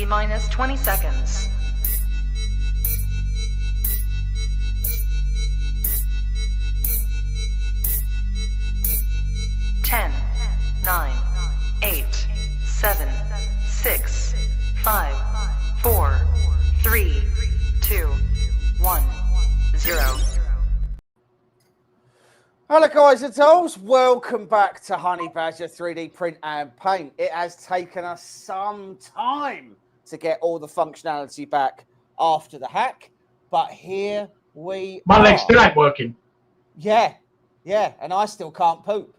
T-minus 20 seconds. 10, 9, 8, 7, 6, 5, 4, 3, 2, 1, 0. Hello guys and dolls, welcome back to Honey Badger 3D Print and Paint. It has taken us some time to get all the functionality back after the hack, but here we My are. leg still ain't working. Yeah, and I still can't poop.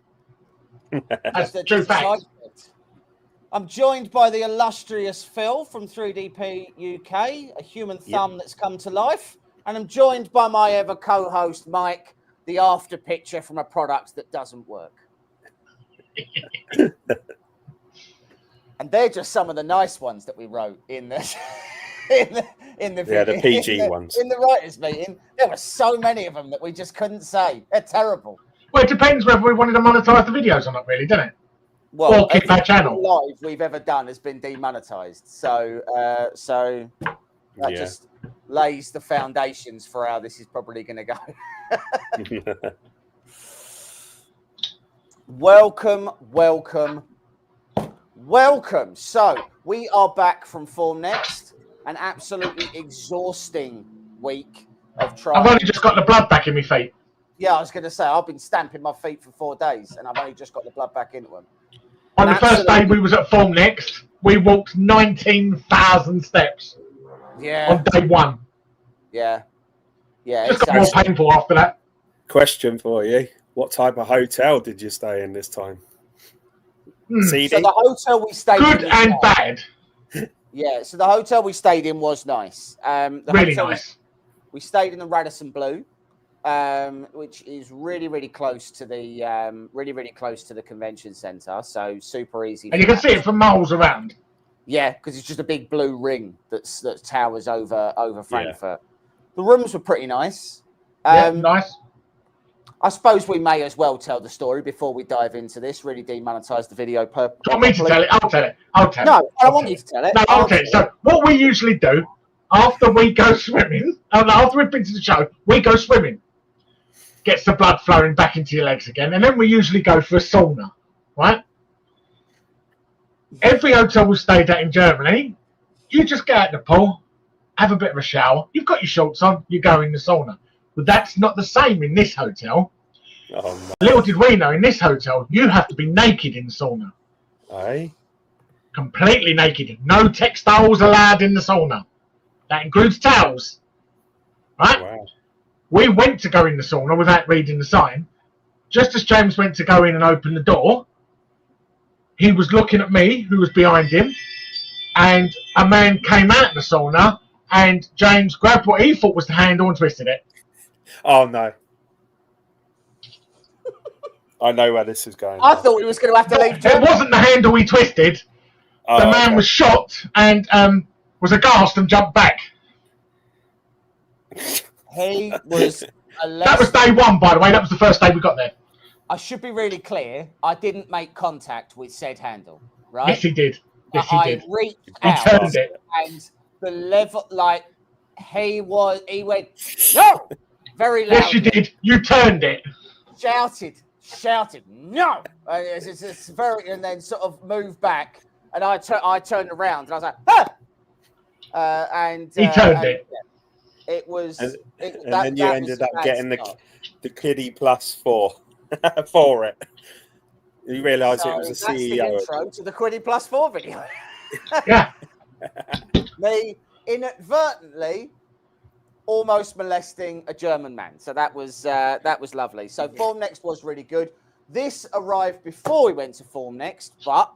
That's true fact. I'm joined by the illustrious Phil from 3DP UK, a human thumb that's come to life, and I'm joined by my ever co-host Mike, the after picture from a product that doesn't work. And they're just some of the nice ones that we wrote in the in the video, the PG ones in the writers' meeting. There were so many of them that we just couldn't say. They're terrible. Well, it depends whether we wanted to monetize the videos or not, really, doesn't it? Well, or keep our channel. Live we've ever done has been demonetized, so that just lays the foundations for how this is probably going to go. Welcome. So we are back from Form Next, an absolutely exhausting week of trying. I've only just got the blood back in my feet. Yeah, I was going to say, I've been stamping my feet for 4 days, and I've only just got the blood back into them. On the first day we was at Form Next, we walked 19,000 steps. Yeah. On day one. Yeah. Just got more painful after that. Question for you. What type of hotel did you stay in this time? So the hotel we stayed in. Good and bad. Yeah, so the hotel we stayed in was nice. Really nice. We stayed in the Radisson Blu, which is really close to the really close to the convention center. So super easy. And you can see it from miles around. Yeah, because it's just a big blue ring that towers over Frankfurt. The rooms were pretty nice. Nice. I suppose we may as well tell the story before we dive into this. Really demonetize the video. Do you want me to tell it? I'll tell it. No, I don't want you to tell it. No, I'll tell it. So what we usually do after we go swimming, after we've been to the show, we go swimming. Gets the blood flowing back into your legs again, and then we usually go for a sauna, right? Every hotel we stayed at in Germany, you just get out the pool, have a bit of a shower, you've got your shorts on, you go in the sauna. But that's not the same in this hotel. Oh, no. Little did we know, in this hotel, you have to be naked in the sauna. Aye. Completely naked. No textiles allowed in the sauna. That includes towels. Right? Wow. We went to go in the sauna without reading the sign. Just as James went to go in and open the door, he was looking at me, who was behind him, and a man came out of the sauna, and James grabbed what he thought was the handle and twisted it. Oh, no. I know where this is going. I thought he was going to have to leave. It wasn't the handle he twisted. The man was shot and was aghast and jumped back. He was. That was day one, by the way. That was the first day we got there. I should be really clear. I didn't make contact with said handle, right? Yes, he did. Yes, he did. I reached He out turned it. and the level, like, he went, no! Very loud. Yes, you did. You turned it. Shouted, no! It's very, and then sort of moved back, and I turned around, and I was like, ah! And he turned it. Yeah, it was. And then you ended up getting the Qidi Plus4 for it. You realised it was a CEO. That's the intro to the Qidi Plus4 video. Yeah. Me inadvertently almost molesting a German man. So that was lovely. So Form Next was really good. This arrived before we went to Form Next, but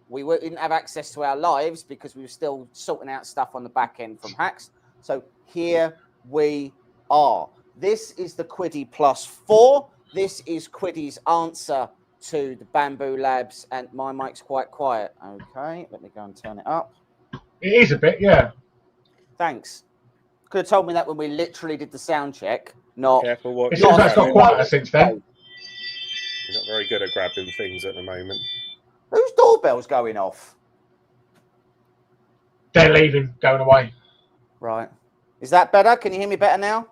we didn't have access to our lives because we were still sorting out stuff on the back end from hacks. So here we are. This is the Qidi Plus4. This is Quidi's answer to the Bamboo Labs, and my mic's quite quiet. Okay, let me go and turn it up. It is a bit, yeah. Thanks. Could have told me that when we literally did the sound check. Not. Careful what. It's also got quieter since then. You're not very good at grabbing things at the moment. Whose doorbell's going off? They're leaving, going away. Right. Is that better? Can you hear me better now?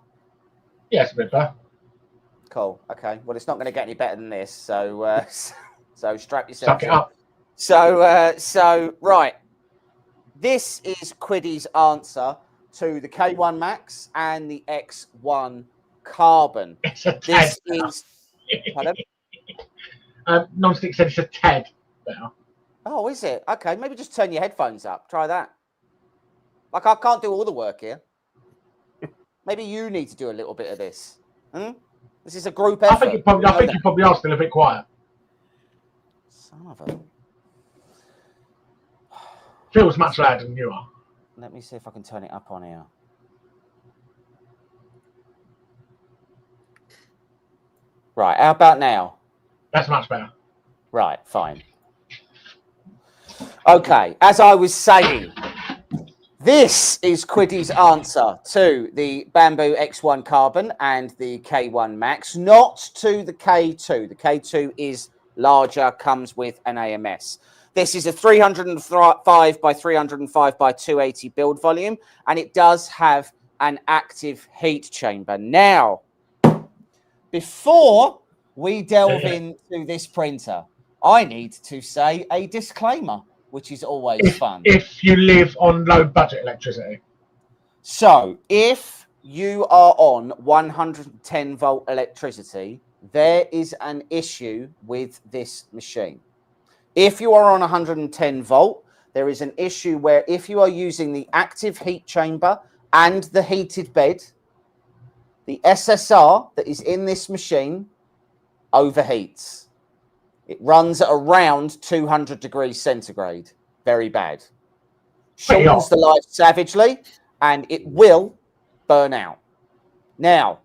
Yeah, it's a bit better. Cool. Okay. Well, it's not going to get any better than this. So, so strap yourself Suck it in. up. So right. This is Quidi's answer to the K1 Max and the X1 Carbon. It's a This tad is. Pardon? Non-stick said it's a tad better. Oh, is it? Okay. Maybe just turn your headphones up. Try that. Like, I can't do all the work here. Maybe you need to do a little bit of this. This is a group effort. I think you probably are still a bit quiet. Son of a... Feels much louder than you are. Let me see if I can turn it up on here. Right, how about now? That's much better. Right, fine. Okay, as I was saying, this is Quidi's answer to the Bamboo X1 Carbon and the K1 Max, not to the K2. The K2 is larger, comes with an AMS. This is a 305 by 305 by 280 build volume, and it does have an active heat chamber. Now, before we delve into this printer, I need to say a disclaimer, which is always fun. If you live on low budget electricity. So, if you are on 110 volt electricity, there is an issue with this machine. If you are on 110 volt, there is an issue where if you are using the active heat chamber and the heated bed, the SSR that is in this machine overheats. It runs at around 200 degrees centigrade. Very bad. Shortens the life savagely, and it will burn out. Now,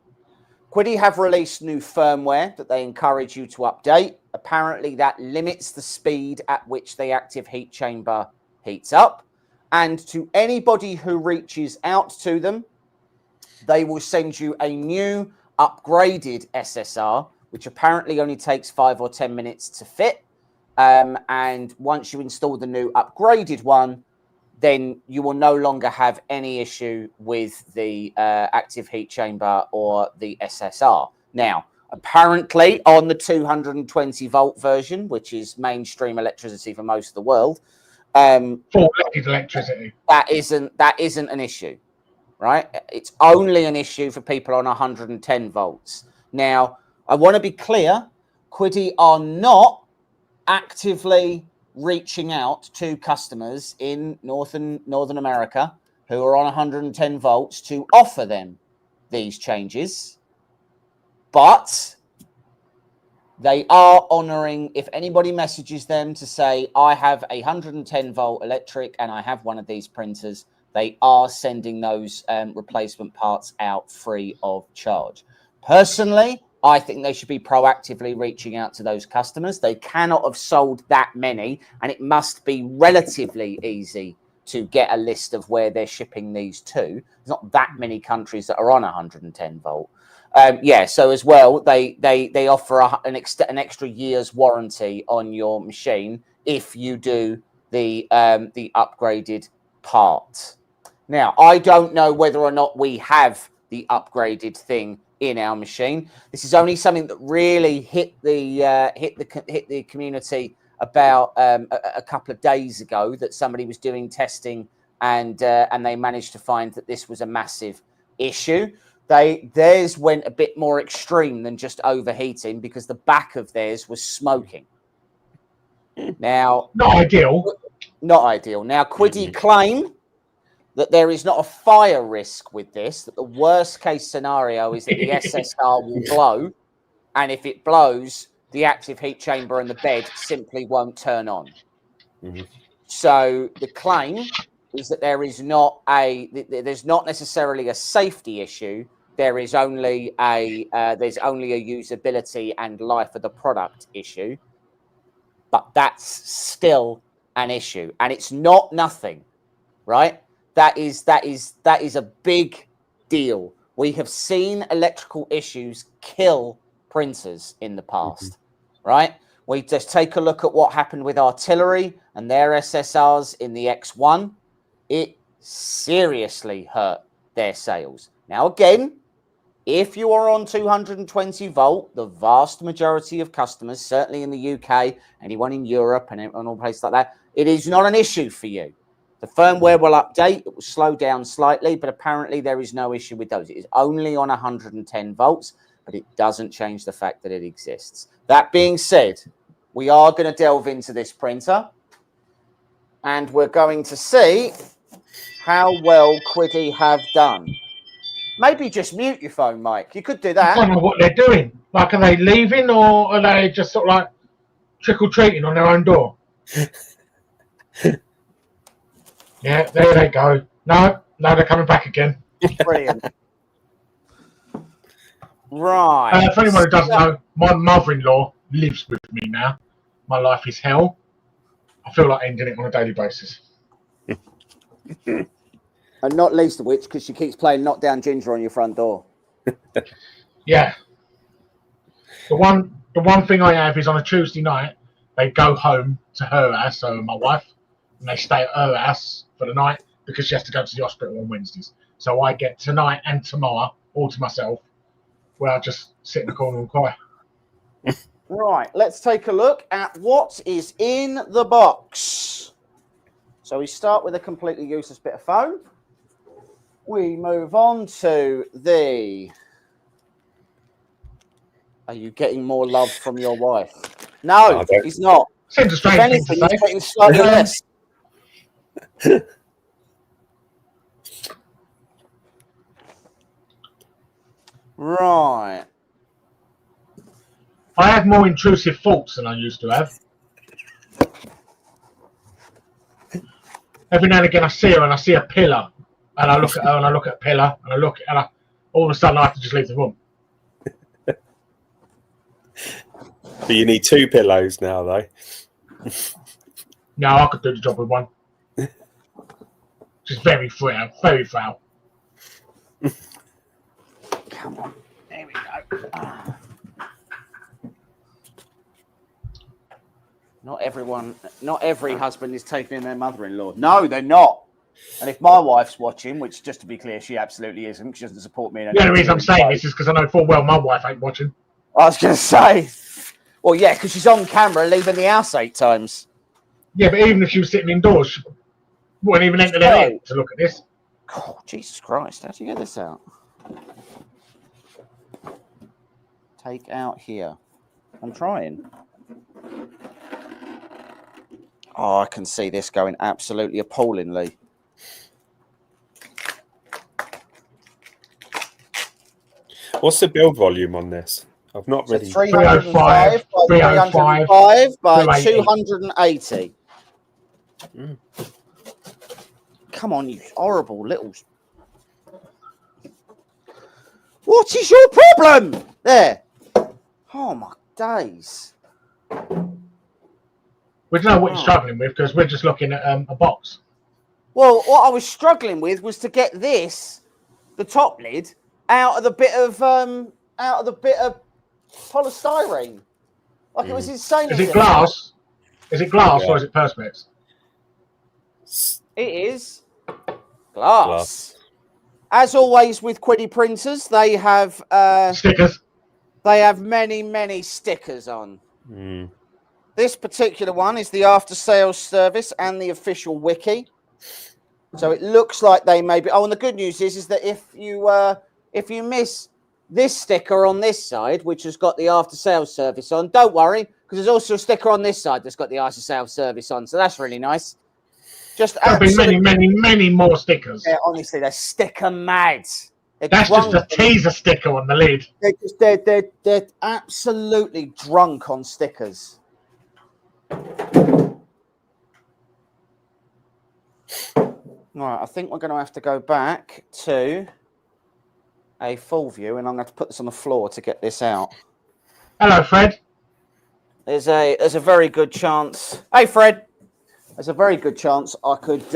Qidi have released new firmware that they encourage you to update. Apparently, that limits the speed at which the active heat chamber heats up. And to anybody who reaches out to them, they will send you a new upgraded SSR, which apparently only takes 5 or 10 minutes to fit. And once you install the new upgraded one, then you will no longer have any issue with the active heat chamber or the SSR. Now, apparently on the 220 volt version, which is mainstream electricity for most of the world, for electricity, that isn't an issue, right? It's only an issue for people on 110 volts. Now, I want to be clear, Qidi are not actively reaching out to customers in Northern America who are on 110 volts to offer them these changes, but they are honoring, if anybody messages them to say, I have a 110 volt electric and I have one of these printers, they are sending those replacement parts out free of charge. Personally, I think they should be proactively reaching out to those customers. They cannot have sold that many, and it must be relatively easy to get a list of where they're shipping these to. There's not that many countries that are on 110 volt. So as well, they offer an extra year's warranty on your machine if you do the upgraded part. Now, I don't know whether or not we have the upgraded thing in our machine. This is only something that really hit the community about a couple of days ago, that somebody was doing testing and they managed to find that this was a massive issue. Theirs went a bit more extreme than just overheating, because the back of theirs was smoking. Now, not ideal. Now, Qidi claim that there is not a fire risk with this, that the worst case scenario is that the SSR will blow, and if it blows, the active heat chamber and the bed simply won't turn on. So the claim is that there's not necessarily a safety issue. There is only a usability and life of the product issue, but that's still an issue, and it's not nothing, right? That is a big deal. We have seen electrical issues kill printers in the past, right? We just take a look at what happened with artillery and their SSRs in the X1. it seriously hurt their sales. Now, again, if you are on 220 volt, the vast majority of customers, certainly in the UK, anyone in Europe and all places like that, it is not an issue for you. The firmware will update, it will slow down slightly, but apparently there is no issue with those. It is only on 110 volts, but it doesn't change the fact that it exists. That being said, we are going to delve into this printer, and we're going to see how well Qidi have done. Maybe just mute your phone, Mike. You could do that. I don't know what they're doing. Like, are they leaving or are they just sort of like trick-or-treating on their own door? Yeah, there they go. No, they're coming back again. Brilliant. Right. For anyone who doesn't know, my mother-in-law lives with me now. My life is hell. I feel like ending it on a daily basis. And not least of which, because she keeps playing Knock Down Ginger on your front door. Yeah. The one thing I have is on a Tuesday night, they go home to her house, so my wife, and they stay at her house for the night because she has to go to the hospital on Wednesdays. So I get tonight and tomorrow all to myself, where I just sit in the corner and cry. Right, let's take a look at what is in the box. So we start with a completely useless bit of foam. We move on to the... Are you getting more love from your wife? No, he's not. Seems a strange thing to say. He's getting slightly less. Right. I have more intrusive thoughts than I used to have. Every now and again I see her and I see a pillar. And I look at her and I look at a pillar and I look at her. All of a sudden I have to just leave the room. But you need 2 pillows now, though. No, I could do the job with one. She's very frail, very frail. Come on. There we go. Not every husband is taking in their mother-in-law. No, they're not. And if my wife's watching, which just to be clear, she absolutely isn't, because she doesn't support me. The only reason I'm saying this is because I know full well my wife ain't watching. I was going to say, well, yeah, because she's on camera leaving the house 8 times. Yeah, but even if she was sitting indoors, she wouldn't even enter their head to look at this. Oh, Jesus Christ, how do you get this out? Take out here. I'm trying. Oh, I can see this going absolutely appallingly. What's the build volume on this? I've not really... 305 by 280. Mm. Come on, you horrible little... What is your problem? There. Oh, my days. We don't know what you're struggling with because we're just looking at a box. Well, what I was struggling with was to get this, the top lid, out of the bit of polystyrene. Like it was insane. Is it glass? Is it glass or is it Perspex? It is glass. As always with Qidi printers, they have stickers. They have many stickers on. Mm. This particular one is the after sales service and the official wiki. So it looks like they may be. Oh, and the good news is that if you miss this sticker on this side, which has got the after sales service on, don't worry, because there's also a sticker on this side that's got the after sales service on. So that's really nice. Just there'll be many more stickers. Yeah, honestly, they're sticker mad. That's just a teaser sticker on the lid. They're absolutely drunk on stickers. Right, I think we're going to have to go back to a full view, and I'm going to put this on the floor to get this out. Hello, Fred. There's a very good chance. Hey, Fred. There's a very good chance I could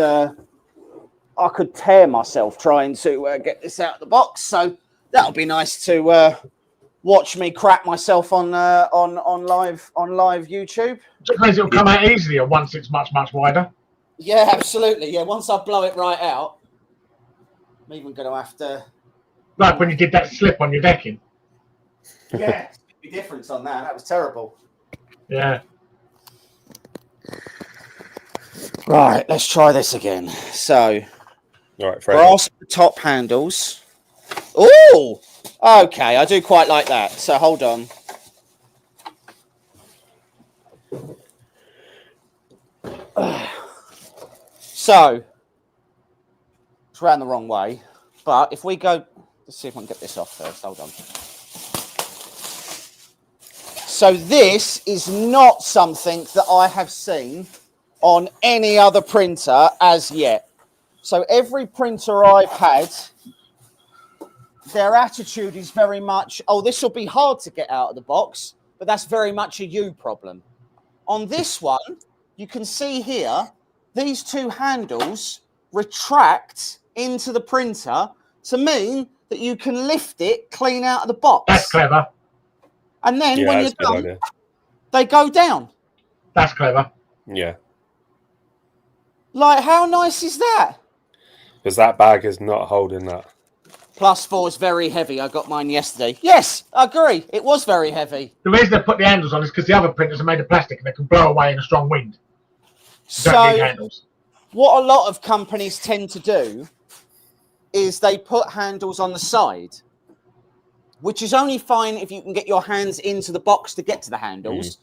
tear myself trying to get this out of the box. So that'll be nice to watch me crap myself on live YouTube. Just means it'll come out easier once it's much wider. Yeah, absolutely. Yeah, once I blow it right out, I'm even going to have to. Like when you did that slip on your decking. Yeah, big difference on that. That was terrible. Yeah. Right, let's try this again. So, All right, Fred. brass top handles. Oh, okay. I do quite like that. So hold on. So, it's ran the wrong way. But if we go, let's see if I can get this off first. Hold on. So this is not something that I have seen on any other printer as yet. So every printer I've had, their attitude is very much, oh, this will be hard to get out of the box, but that's very much a you problem. On this one, you can see here, these two handles retract into the printer to mean that you can lift it clean out of the box. That's clever. And then when you're that's a good done, idea. they go down. That's clever. Yeah. Like, how nice is that? Because that bag is not holding that. +4 is very heavy. I got mine yesterday. Yes, I agree. It was very heavy. The reason they put the handles on is because the other printers are made of plastic and they can blow away in a strong wind. You don't need handles. What a lot of companies tend to do is they put handles on the side, which is only fine if you can get your hands into the box to get to the handles.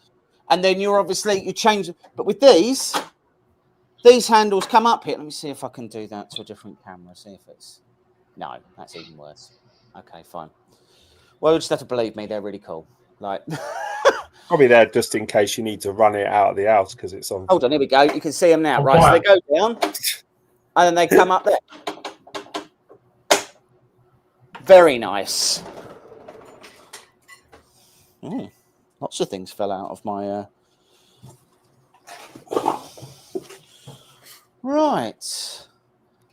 And then you're obviously, you change. But with these handles come up here. Let me see if I can do that to a different camera. See if it's... No, that's even worse. Okay, fine. Well, you'll just have to believe me. They're really cool. Like... Probably there just in case you need to run it out of the house because it's on. Hold on, here we go. You can see them now, Oh, right? wow. So they go down, and then they come up there. Very nice. Lots of things fell out of my... Right.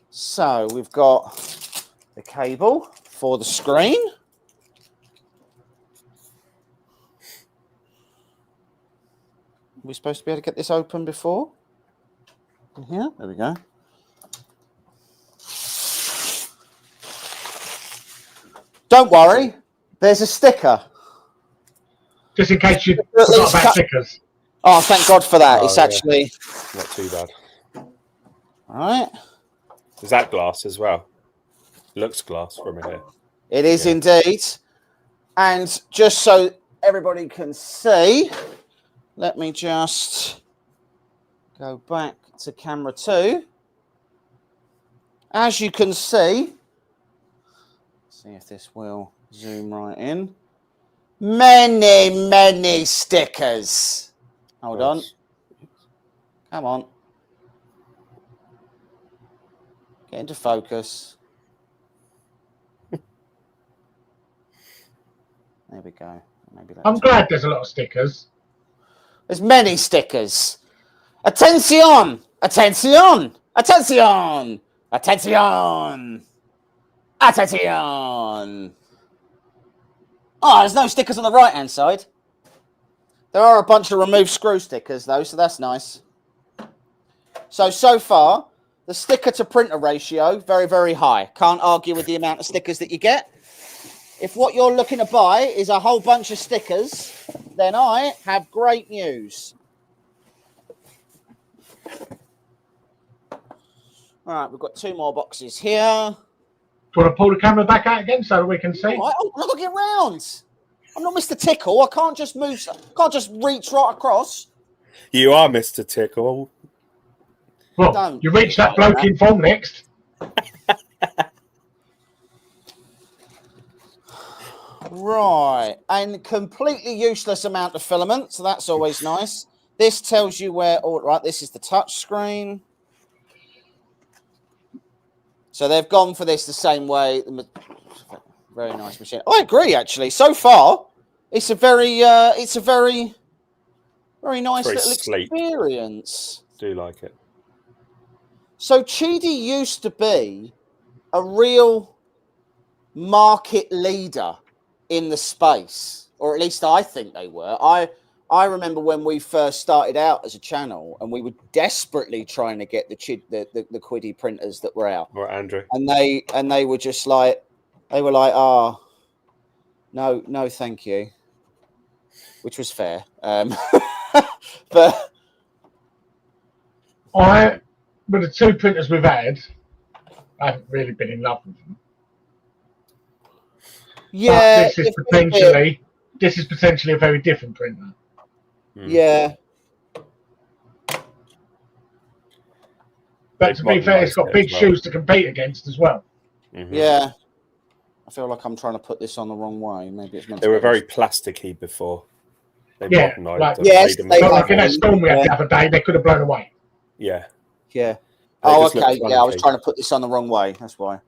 So we've got the cable for the screen. Are we supposed to be able to get this open before? In here? There we go. Don't worry. There's a sticker. Just in case you forgot about stickers. Oh, thank God for that. Oh, It's yeah. actually... Not too bad. All right. Is that glass as well? Looks glass from here. It is Yeah. indeed. And just so everybody can see, let me just go back to camera 2. As you can see if this will zoom right in. Many stickers. Hold on. Come on. Get into focus. There we go. Maybe I'm glad there's a lot of stickers. There's many stickers. Attention! Attention! Attention! Attention! Attention! Oh, there's no stickers on the right-hand side. There are a bunch of remove screw stickers, though, so that's nice. So far, the sticker to printer ratio, very, very high. Can't argue with the amount of stickers that you get. If what you're looking to buy is a whole bunch of stickers, then I have great news. All right, we've got 2 more boxes here. Do you want to pull the camera back out again so that we can see? All right, I'm not going to get round. I'm not Mr. Tickle. I can't just move. Can't just reach right across. You are Mr. Tickle. Well, Don't. you reach that bloke in form next. Right, and completely useless amount of filament, so that's always nice. This tells you where, all right, this is the touch screen. So they've gone for this the same way. Very nice machine. I agree, actually. So far, it's a very nice Very little sleek. experience. Do like it. So Qidi used to be a real market leader in the space, or at least I think they were. I I remember when we first started out as a channel, and we were desperately trying to get the Qidi printers that were out. Right, Andrew. And they were just like, oh, no, thank you, which was fair. But with the 2 printers we've had, I haven't really been in love with them. Yeah, but this is potentially a very different printer. Yeah. But to be fair, it's got big shoes to compete against as well. Yeah. I feel like I'm trying to put this on the wrong way. Maybe it's meant they were very plasticky before. They like, yes, like in that storm we had the other day, they could have blown away. Yeah. Yeah. Oh, okay. Yeah, I was trying to put this on the wrong way. That's why.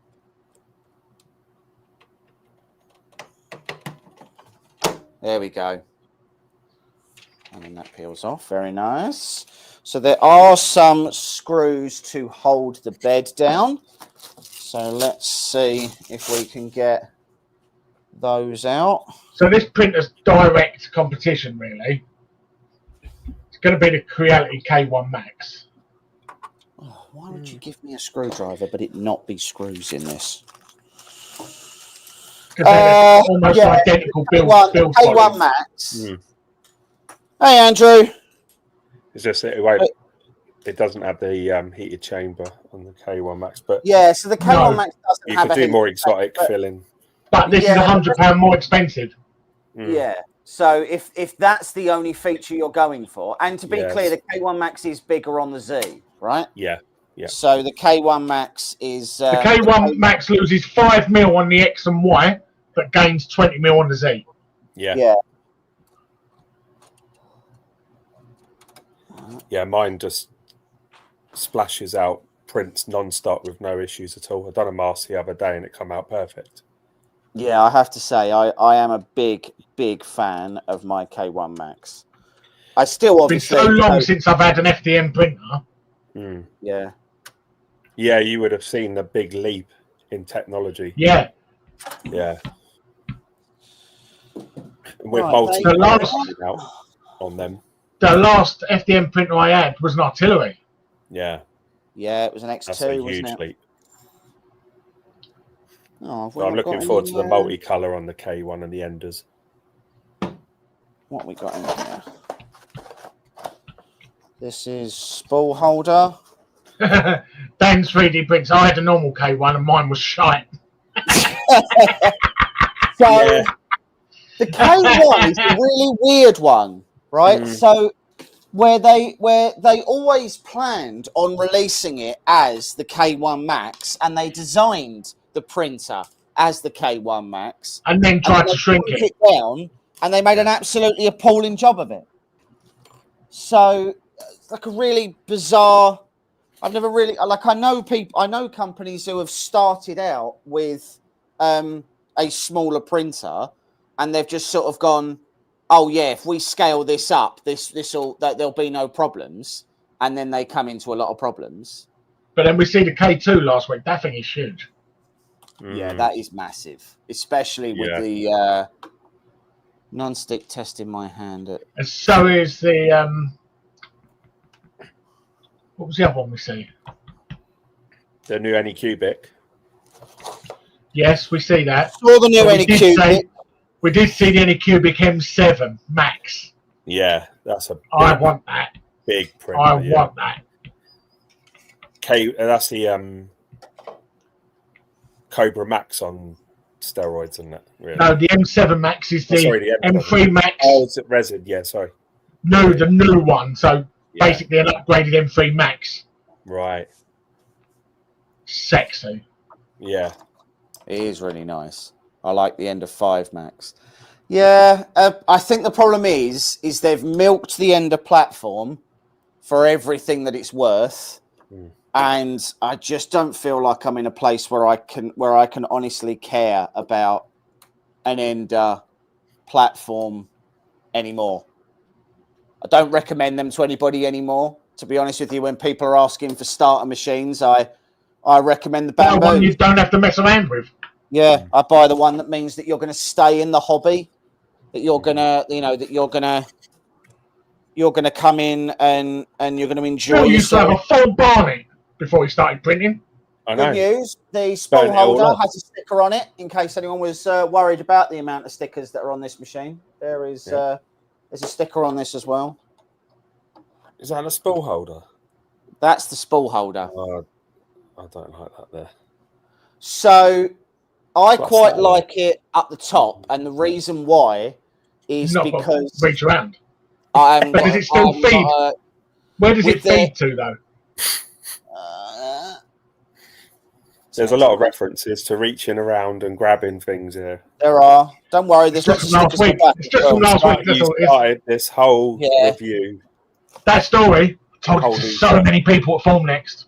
There we go. And then that peels off. Very nice. So there are some screws to hold the bed down. So let's see if we can get those out. So this printer's direct competition, really. It's going to be the Creality K1 Max. Oh, why would you give me a screwdriver but it not be screws in this? Because almost identical build K1 Max. Hey, Andrew. It's just it doesn't have the heated chamber on the K1 Max, but yeah, so the K1 Max doesn't you have could do more exotic filling. But this is £100 more expensive. Yeah. So if that's the only feature you're going for, and to be clear, the K1 Max is bigger on the Z, right? Yeah. Yeah. So the K1 Max is the K1 Max loses 5 mil on the X and Y, but gains 20 mil on the Z. Yeah. Yeah. Yeah, mine just splashes out prints non-stop with no issues at all. I done a mask the other day and it come out perfect. Yeah, I have to say, I am a big fan of my K1 Max. I still obviously... It's been so long since I've had an FDM printer. Yeah. Yeah, you would have seen the big leap in technology. Yeah. Yeah. With on them. The last FDM printer I had was an artillery. Yeah. Yeah, it was an X2, That's a wasn't huge it? leap. Oh, so I'm looking forward to the multicolour on the K1 and the Enders. What we got in here? This is spool holder. Dan's 3D prints. I had a normal K1 and mine was shite. So the K1 is a really weird one, right? So where they always planned on releasing it as the K1 Max, and they designed the printer as the K1 Max, and then tried to shrink it down, and they made an absolutely appalling job of it. So it's like a really bizarre. I've never really I know companies who have started out with a smaller printer, and they've just sort of gone, oh yeah, if we scale this up, there'll be no problems, and then they come into a lot of problems. But then we see the K2 last week. That thing is huge. Yeah, that is massive, especially with the non-stick test in my hand. And so is the what was the other one we see? The new Anycubic. Yes, we see that. Saw the new Anycubic. We did see the Anycubic M7 Max. Yeah, that's a. I want that. Big print. I want that. That's the Cobra Max on steroids, isn't it? Really? No, the M7 Max is the, the M3 Max. Oh, it's resin. Yeah, sorry. No, the new one. So basically an upgraded M3 Max. Right. Sexy. Yeah. It is really nice. I like the Ender 5 Max. Yeah, I think the problem is they've milked the Ender platform for everything that it's worth. And I just don't feel like I'm in a place where I can honestly care about an Ender platform anymore. I don't recommend them to anybody anymore. To be honest with you, when people are asking for starter machines, I recommend the Bamboo. One you don't have to mess around with. Yeah, I buy the one that means that you're going to stay in the hobby, that you're gonna you're going to come in and you're going to enjoy Phil used to have yourself. a full barnet before he started printing. I know. Good news, the Burn spool it all holder off. has a sticker on it, in case anyone was worried about the amount of stickers that are on this machine. There is there's a sticker on this as well. Is that a spool holder? That's the spool holder. I don't like that there. So I What's quite that like it at the top, and the reason why is Not got because reach around. I'm. But does it still feed? Where does it with feed to though? There's a lot of references to reaching around and grabbing things here. There are. Don't worry. There's lots of Last stickers on week. the back It's as just well. from last week. That's You all it is. started this whole review. That story told it to so many people at Form Next.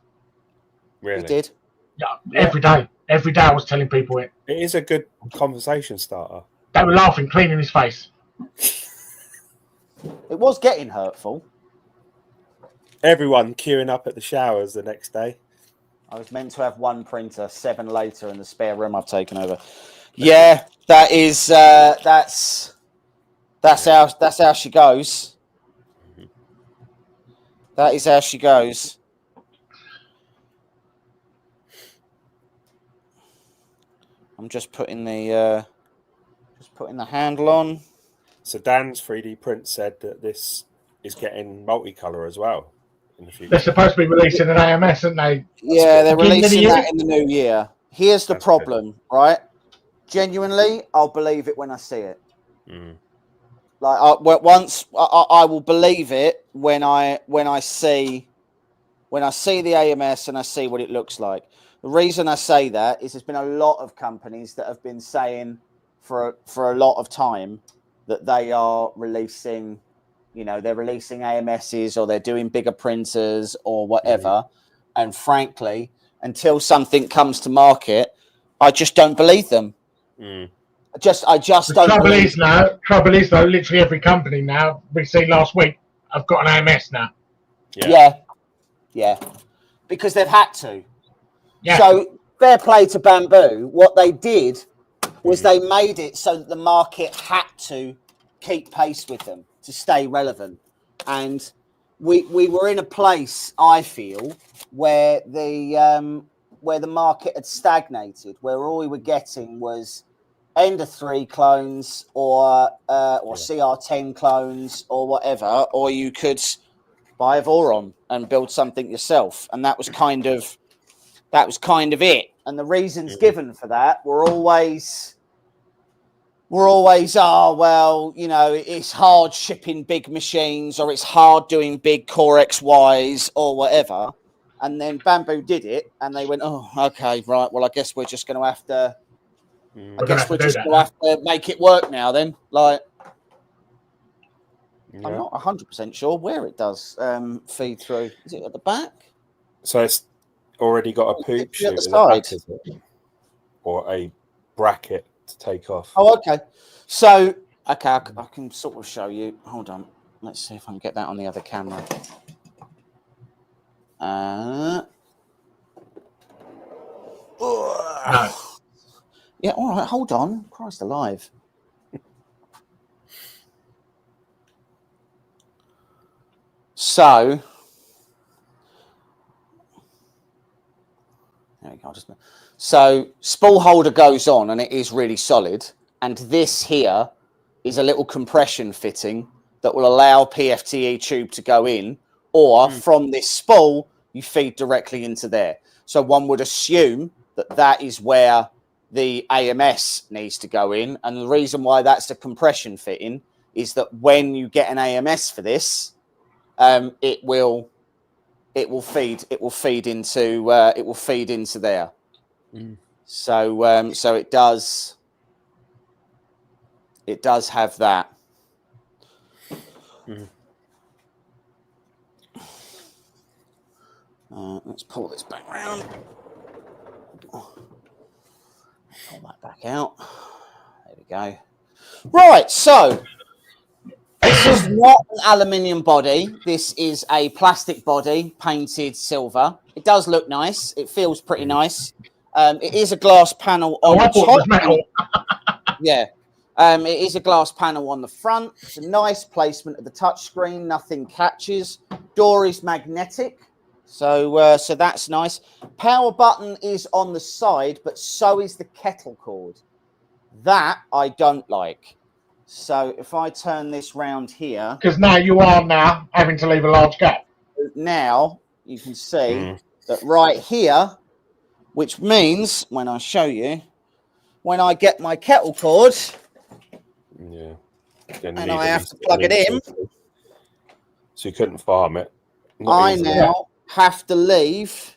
Really? You did. Yeah, every day. Every day I was telling people it. It is a good conversation starter. They were laughing, cleaning his face. It was getting hurtful. Everyone queuing up at the showers the next day. I was meant to have one printer, 7 later in the spare room I've taken over. Yeah, that is that's how she goes. That is how she goes. I'm just putting the handle on. So Dan's 3D print said that this is getting multicolour as well in the future. They're supposed to be releasing an AMS, aren't they? Yeah, they're Beginning of the releasing year? that in the new year. Here's the That's problem, right? Genuinely, I'll believe it when I see it. Mm. Like I will believe it when I see the AMS and I see what it looks like. The reason I say that is there's been a lot of companies that have been saying for a lot of time that they are releasing, they're releasing AMSs or they're doing bigger printers or whatever. And frankly, until something comes to market, I just don't believe them. Mm. I just The don't believe trouble is though, literally every company now, we see last week, I've got an AMS now. Yeah. Because they've had to. Yeah. So fair play to Bamboo. What they did was they made it so that the market had to keep pace with them to stay relevant. And we were in a place, I feel, where the market had stagnated, where all we were getting was Ender 3 clones or CR10 clones or whatever, or you could buy a Voron and build something yourself. And that was kind of it. And the reasons given for that were always, it's hard shipping big machines, or it's hard doing big Core XYs or whatever. And then Bamboo did it, and they went, oh, okay, right. Well, I guess we're just going to have to. I guess we're just going to have to make it work now. Then, I'm not 100% sure where it does feed through. Is it at the back? So it's already got a poop chute at the at side, back, is it? Or a bracket to take off. Oh, okay. So, I can sort of show you. Hold on. Let's see if I can get that on the other camera. No. Yeah, all right. Hold on. Christ alive. So, there we go. So, spool holder goes on, and it is really solid. And this here is a little compression fitting that will allow PFTE tube to go in, or from this spool, you feed directly into there. So one would assume that is where the AMS needs to go in. And the reason why that's a compression fitting is that when you get an AMS for this, it will feed into there. So it does have that. Let's pull this back round. Pull that back out. There we go. Right, so this is not an aluminium body. This is a plastic body painted silver. It does look nice. It feels pretty nice. It is a glass panel on I thought it was metal. Yeah. It is a glass panel on the front. It's a nice placement of the touchscreen. Nothing catches. Door is magnetic, so that's nice. Power button is on the side, but so is the kettle cord. That I don't like. So if I turn this round here, because now you are having to leave a large gap. now you can see that right here, which means when I show you, when I get my kettle cord. Yeah. And I have to plug it in. So you couldn't farm it. I now have to leave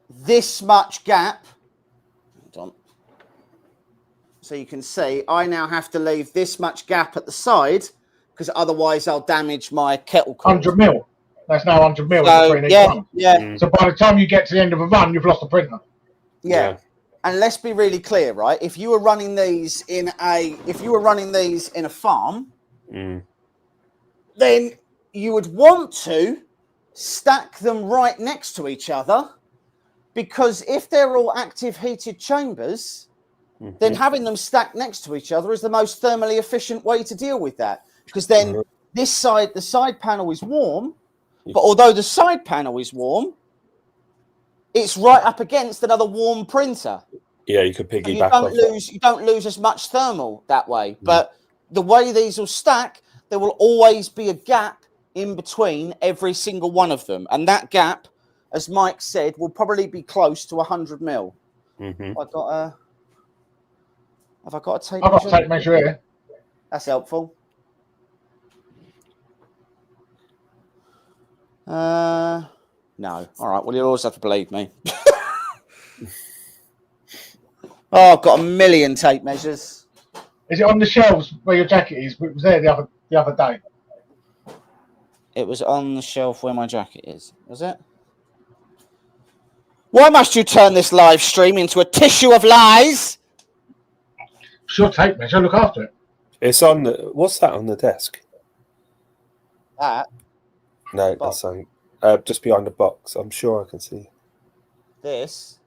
this much gap. Hold on. So you can see I now have to leave this much gap at the side because otherwise I'll damage my kettle cord. 100 mil. That's now 100 mil between each run. Yeah. So by the time you get to the end of a run, you've lost the printer. Yeah. And let's be really clear, right? If you were running these in a farm, then you would want to stack them right next to each other, because if they're all active heated chambers, then having them stacked next to each other is the most thermally efficient way to deal with that. Because then the side panel is warm, but although the side panel is warm, it's right up against another warm printer. Yeah, you could piggyback off. You don't lose as much thermal that way. But the way these will stack, there will always be a gap in between every single one of them. And that gap, as Mike said, will probably be close to 100 mil. Have I got a tape measure? I've got a tape measure here. That's helpful. No. All right. Well, you'll always have to believe me. Oh, I've got a million tape measures. Is it on the shelves where your jacket is? It was there the other day. It was on the shelf where my jacket is. Was it? Why must you turn this live stream into a tissue of lies? It's your tape measure. Look after it. It's on the... What's that on the desk? That? No, that's something. Just behind the box. I'm sure I can see. This?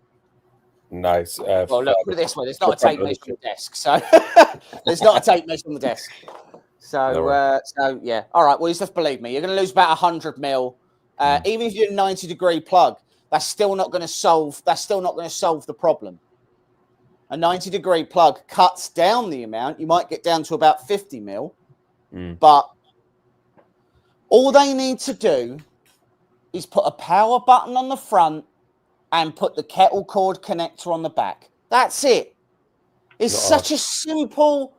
Nice. Well, look, put it this way. There's not a tape measure on the desk. So there's not a tape measure on the desk. So, yeah. All right. Well, you just believe me. You're going to lose about 100 mil. Even if you do a 90-degree plug, that's still not going to solve the problem. A 90-degree plug cuts down the amount. You might get down to about 50 mil. But all they need to do is put a power button on the front and put the kettle cord connector on the back. That's it. It's such a simple,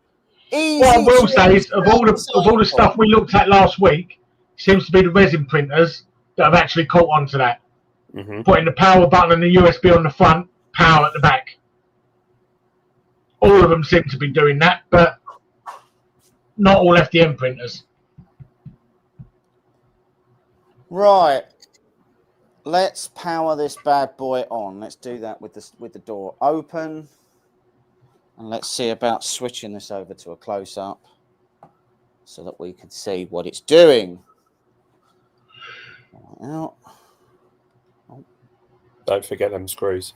easy... What I will say is, of all the stuff we looked at last week, seems to be the resin printers that have actually caught on to that. Putting the power button and the USB on the front, power at the back. All of them seem to be doing that, but not all FDM printers. Right. Let's power this bad boy on. Let's do that with the door open. And let's see about switching this over to a close-up so that we can see what it's doing. Out. Oh. Don't forget them screws.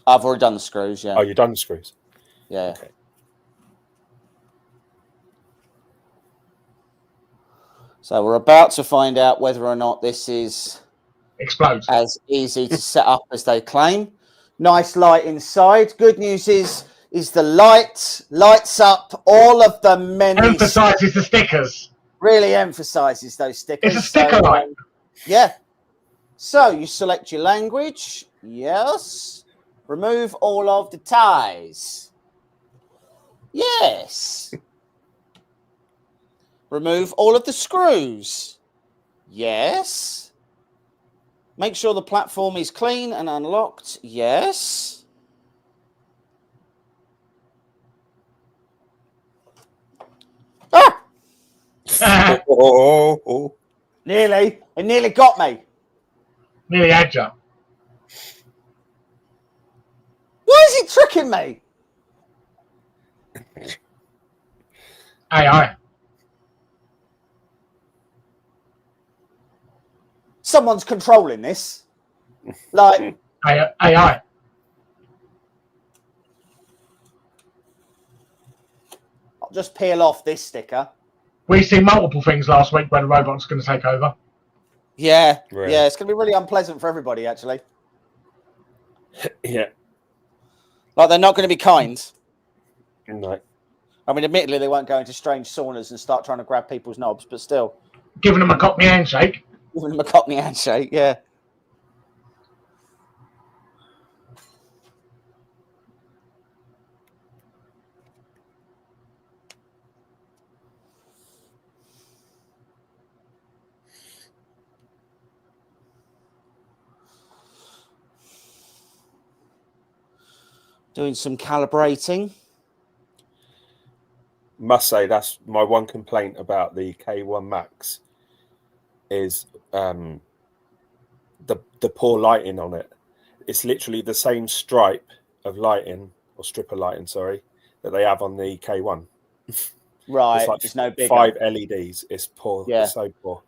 I've already done the screws, yeah. Oh, you've done the screws? Yeah. Okay. So we're about to find out whether or not this is as easy to set up as they claim. Nice light inside. Good news is the lights up all of the many... Emphasises the stickers. Really emphasises those stickers. It's a sticker light. Yeah. So you select your language. Yes. Remove all of the ties. Yes. Remove all of the screws. Yes. Make sure the platform is clean and unlocked. Yes. Ah! Nearly. It nearly got me. Nearly had you. Why is it tricking me? AI. Someone's controlling this. Like AI. not just peel off this sticker. We see multiple things last week where the robot's going to take over. Yeah, Really? yeah, it's going to be really unpleasant for everybody, actually. Yeah. Like, they're not going to be kind. No. I mean, admittedly, they won't go into strange saunas and start trying to grab people's knobs, but still. Giving them a Cockney handshake. Giving them a Cockney handshake, yeah. Doing some calibrating. Must say that's my one complaint about the K1 Max is the poor lighting on it. It's literally the same stripe of lighting or strip of lighting, sorry, that they have on the K1. Right, it's like it's no bigger. 5 LEDs. It's poor. Yeah. It's so poor.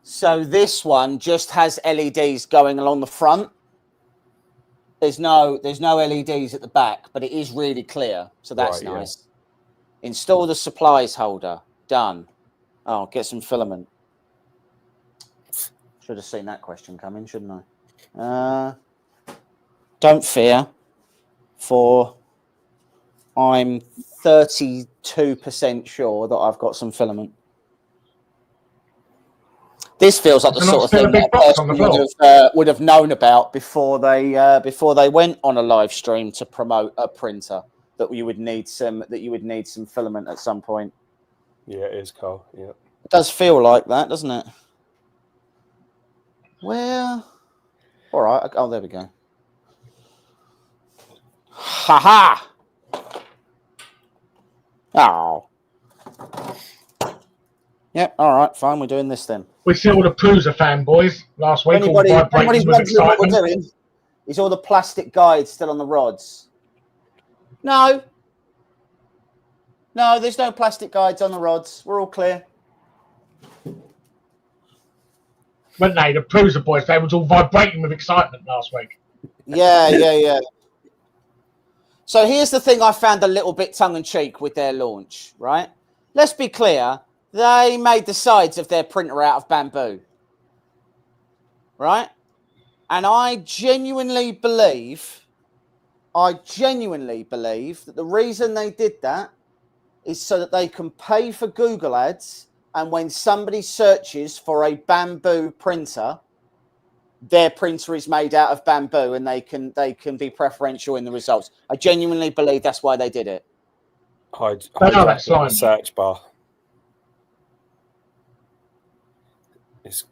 So this one just has LEDs going along the front. There's no LEDs at the back, but it is really clear. So that's Right, nice. Yeah. Install the supplies holder. Done. Oh, get some filament. Should have seen that question coming, shouldn't I? Don't fear, for I'm 32% sure that I've got some filament. This feels like the sort of thing that a person would have known about before they went on a live stream to promote a printer that you would need some filament at some point. Yeah, it is, Carl. Yeah, it does feel like that, doesn't it? Well, all right. Oh, there we go. Ha ha! Oh. Yep. All right. Fine. We're doing this then. We see all the Prusa fanboys last week. Anybody's wondering what we're doing? Is all the plastic guides still on the rods? No. No, there's no plastic guides on the rods. We're all clear. Weren't they? The Prusa boys, they was all vibrating with excitement last week. Yeah. So here's the thing I found a little bit tongue-in-cheek with their launch, right? Let's be clear. They made the sides of their printer out of bamboo, right? And I genuinely believe that the reason they did that is so that they can pay for Google ads, and when somebody searches for a bamboo printer, their printer is made out of bamboo, and they can be preferential in the results. I genuinely believe that's why they did it. Hide that in the search bar. It's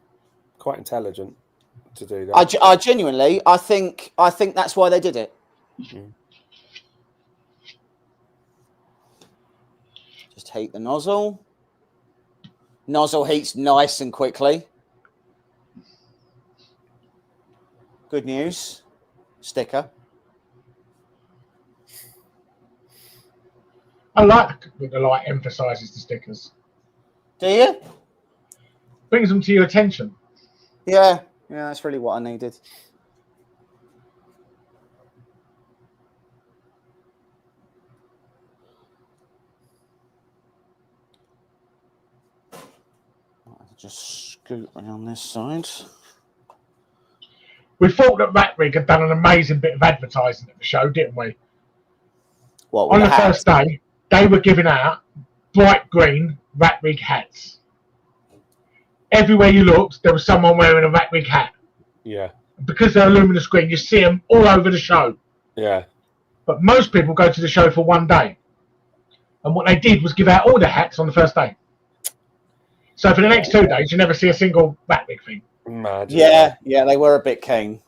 quite intelligent to do that. I genuinely, I think that's why they did it. Mm. Just heat the nozzle. Nozzle heats nice and quickly. Good news. Sticker. I like that the light emphasises the stickers. Do you? Brings them to your attention. Yeah, that's really what I needed. I'll just scoot around this side. We thought that Ratrig had done an amazing bit of advertising at the show, didn't we? What, on the first day, they were giving out bright green Ratrig hats. Everywhere you looked, there was someone wearing a Ratrig hat. Yeah. Because they're luminous green, you see them all over the show. Yeah. But most people go to the show for one day. And what they did was give out all the hats on the first day. So for the next 2 days, you never see a single Ratrig thing. Imagine. Yeah, they were a bit keen.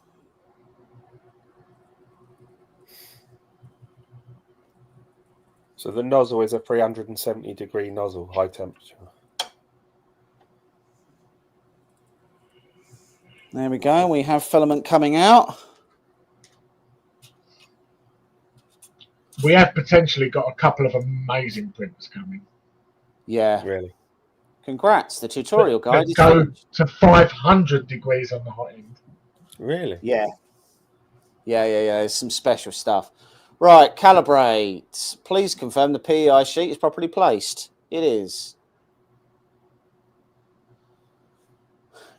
So the nozzle is a 370-degree nozzle, high temperature. There we go. We have filament coming out. We have potentially got a couple of amazing printers coming. Yeah. Really? Congrats. The tutorial guide is go finished. to 500 degrees on the hot end. Really? Yeah. There's some special stuff. Right, calibrate. Please confirm the PEI sheet is properly placed. It is.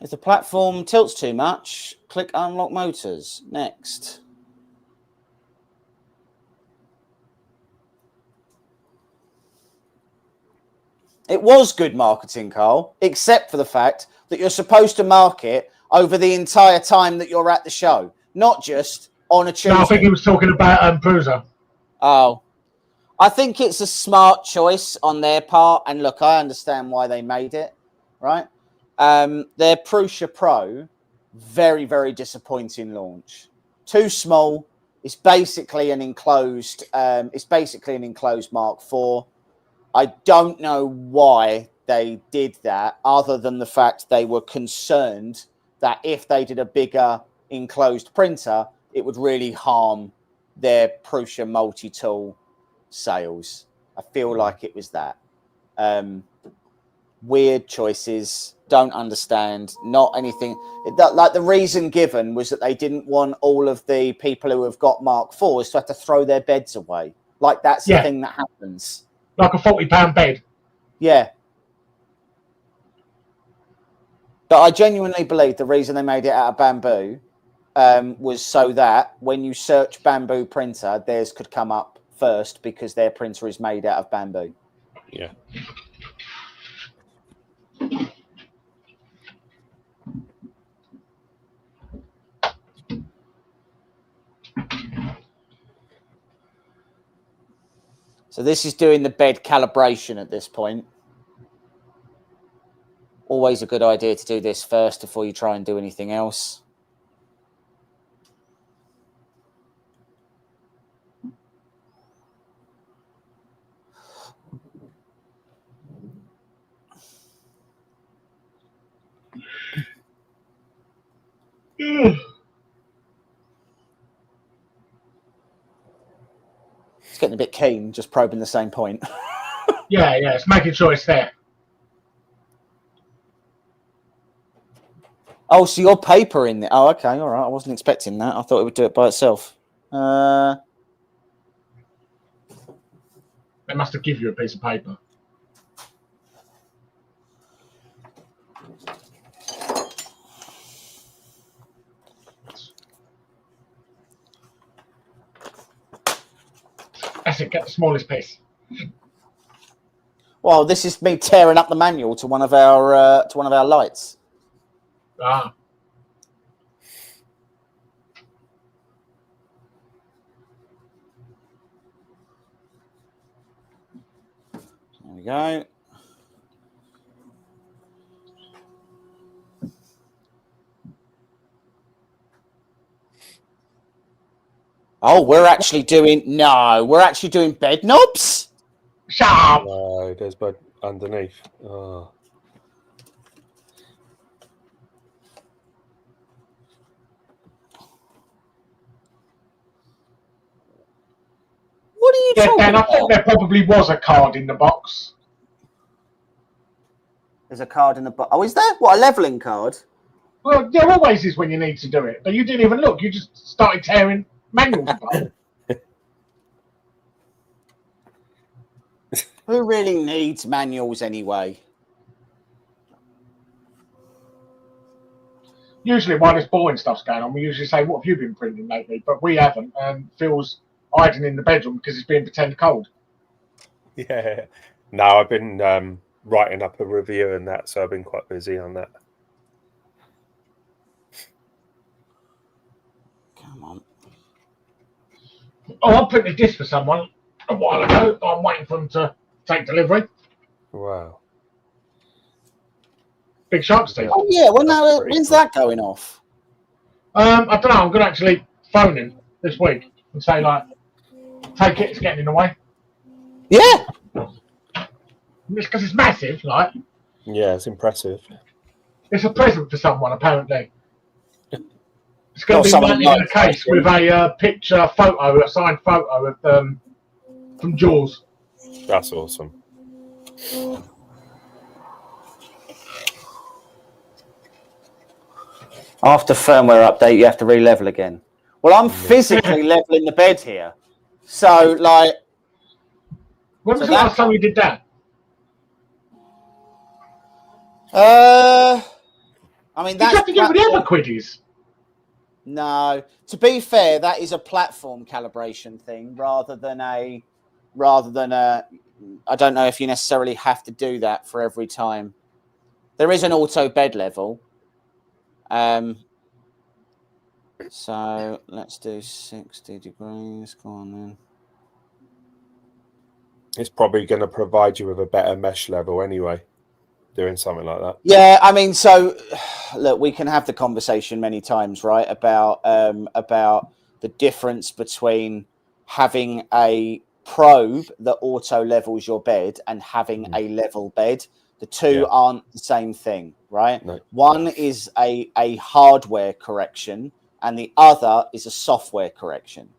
If the platform tilts too much, click unlock motors. Next. It was good marketing, Carl, except for the fact that you're supposed to mark it over the entire time that you're at the show, not just on a Tuesday. No, I think he was talking about Bruiser. Oh, I think it's a smart choice on their part. And look, I understand why they made it, right? Their Prusa Pro, very, very disappointing launch. Too small. It's basically an enclosed. It's basically an enclosed Mark IV. I don't know why they did that, other than the fact they were concerned that if they did a bigger enclosed printer, it would really harm their Prusa multi-tool sales. I feel like it was that. Weird choices, don't understand, not anything. Like the reason given was that they didn't want all of the people who have got Mark IVs to have to throw their beds away. Like that's the thing that happens. Like a £40 bed. Yeah. But I genuinely believe the reason they made it out of bamboo was so that when you search bamboo printer, theirs could come up first because their printer is made out of bamboo. Yeah. So this is doing the bed calibration at this point. Always a good idea to do this first before you try and do anything else. It's getting a bit keen, just probing the same point. Yeah, it's making sure it's there. Oh, so your paper in there. Oh, okay, all right. I wasn't expecting that. I thought it would do it by itself. They must have given you a piece of paper. That's it, get the smallest piece. Well, this is me tearing up the manual to one of our lights. Ah. There we go. Oh, we're actually doing bed knobs. Shut up! No, there's bed underneath. Oh. What are you Yeah, talking Dan, I about? think there probably was a card in the box. There's a card in the box. Oh, is there? What, a leveling card? Well, there always is when you need to do it, but you didn't even look. You just started tearing manuals apart. Who really needs manuals anyway? Usually, while this boring stuff's going on, we usually say, "What have you been printing lately?" But we haven't. Phil's hiding in the bedroom because he's being pretend cold. Yeah. No, I've been writing up a review and that, so I've been quite busy on that. Come on. Oh, I printed this for someone a while ago. I'm waiting for them to take delivery. Wow. Big shark's teeth. Oh yeah, when's that going off? I don't know. I'm going to actually phone him this week and say, like, take it, it's getting in the way. Yeah. It's because it's massive, like. Yeah, it's impressive. It's a present for someone, apparently. It's going to be someone mounted in a case with a picture, photo, a signed photo of from Jaws. That's awesome. After firmware update, you have to re-level again. Well, I'm physically leveling the bed here. So, like, When was So the last time you did that? I mean, Did you have to get with the other quiddies? No, to be fair, that is a platform calibration thing rather than a. I don't know if you necessarily have to do that for every time. There is an auto bed level. So let's do 60 degrees. Go on then. It's probably going to provide you with a better mesh level anyway, doing something like that. Yeah, I mean, so look, we can have the conversation many times, right? About the difference between having a probe that auto levels your bed and having a level bed. The two aren't the same thing, right? No. One is a hardware correction and the other is a software correction.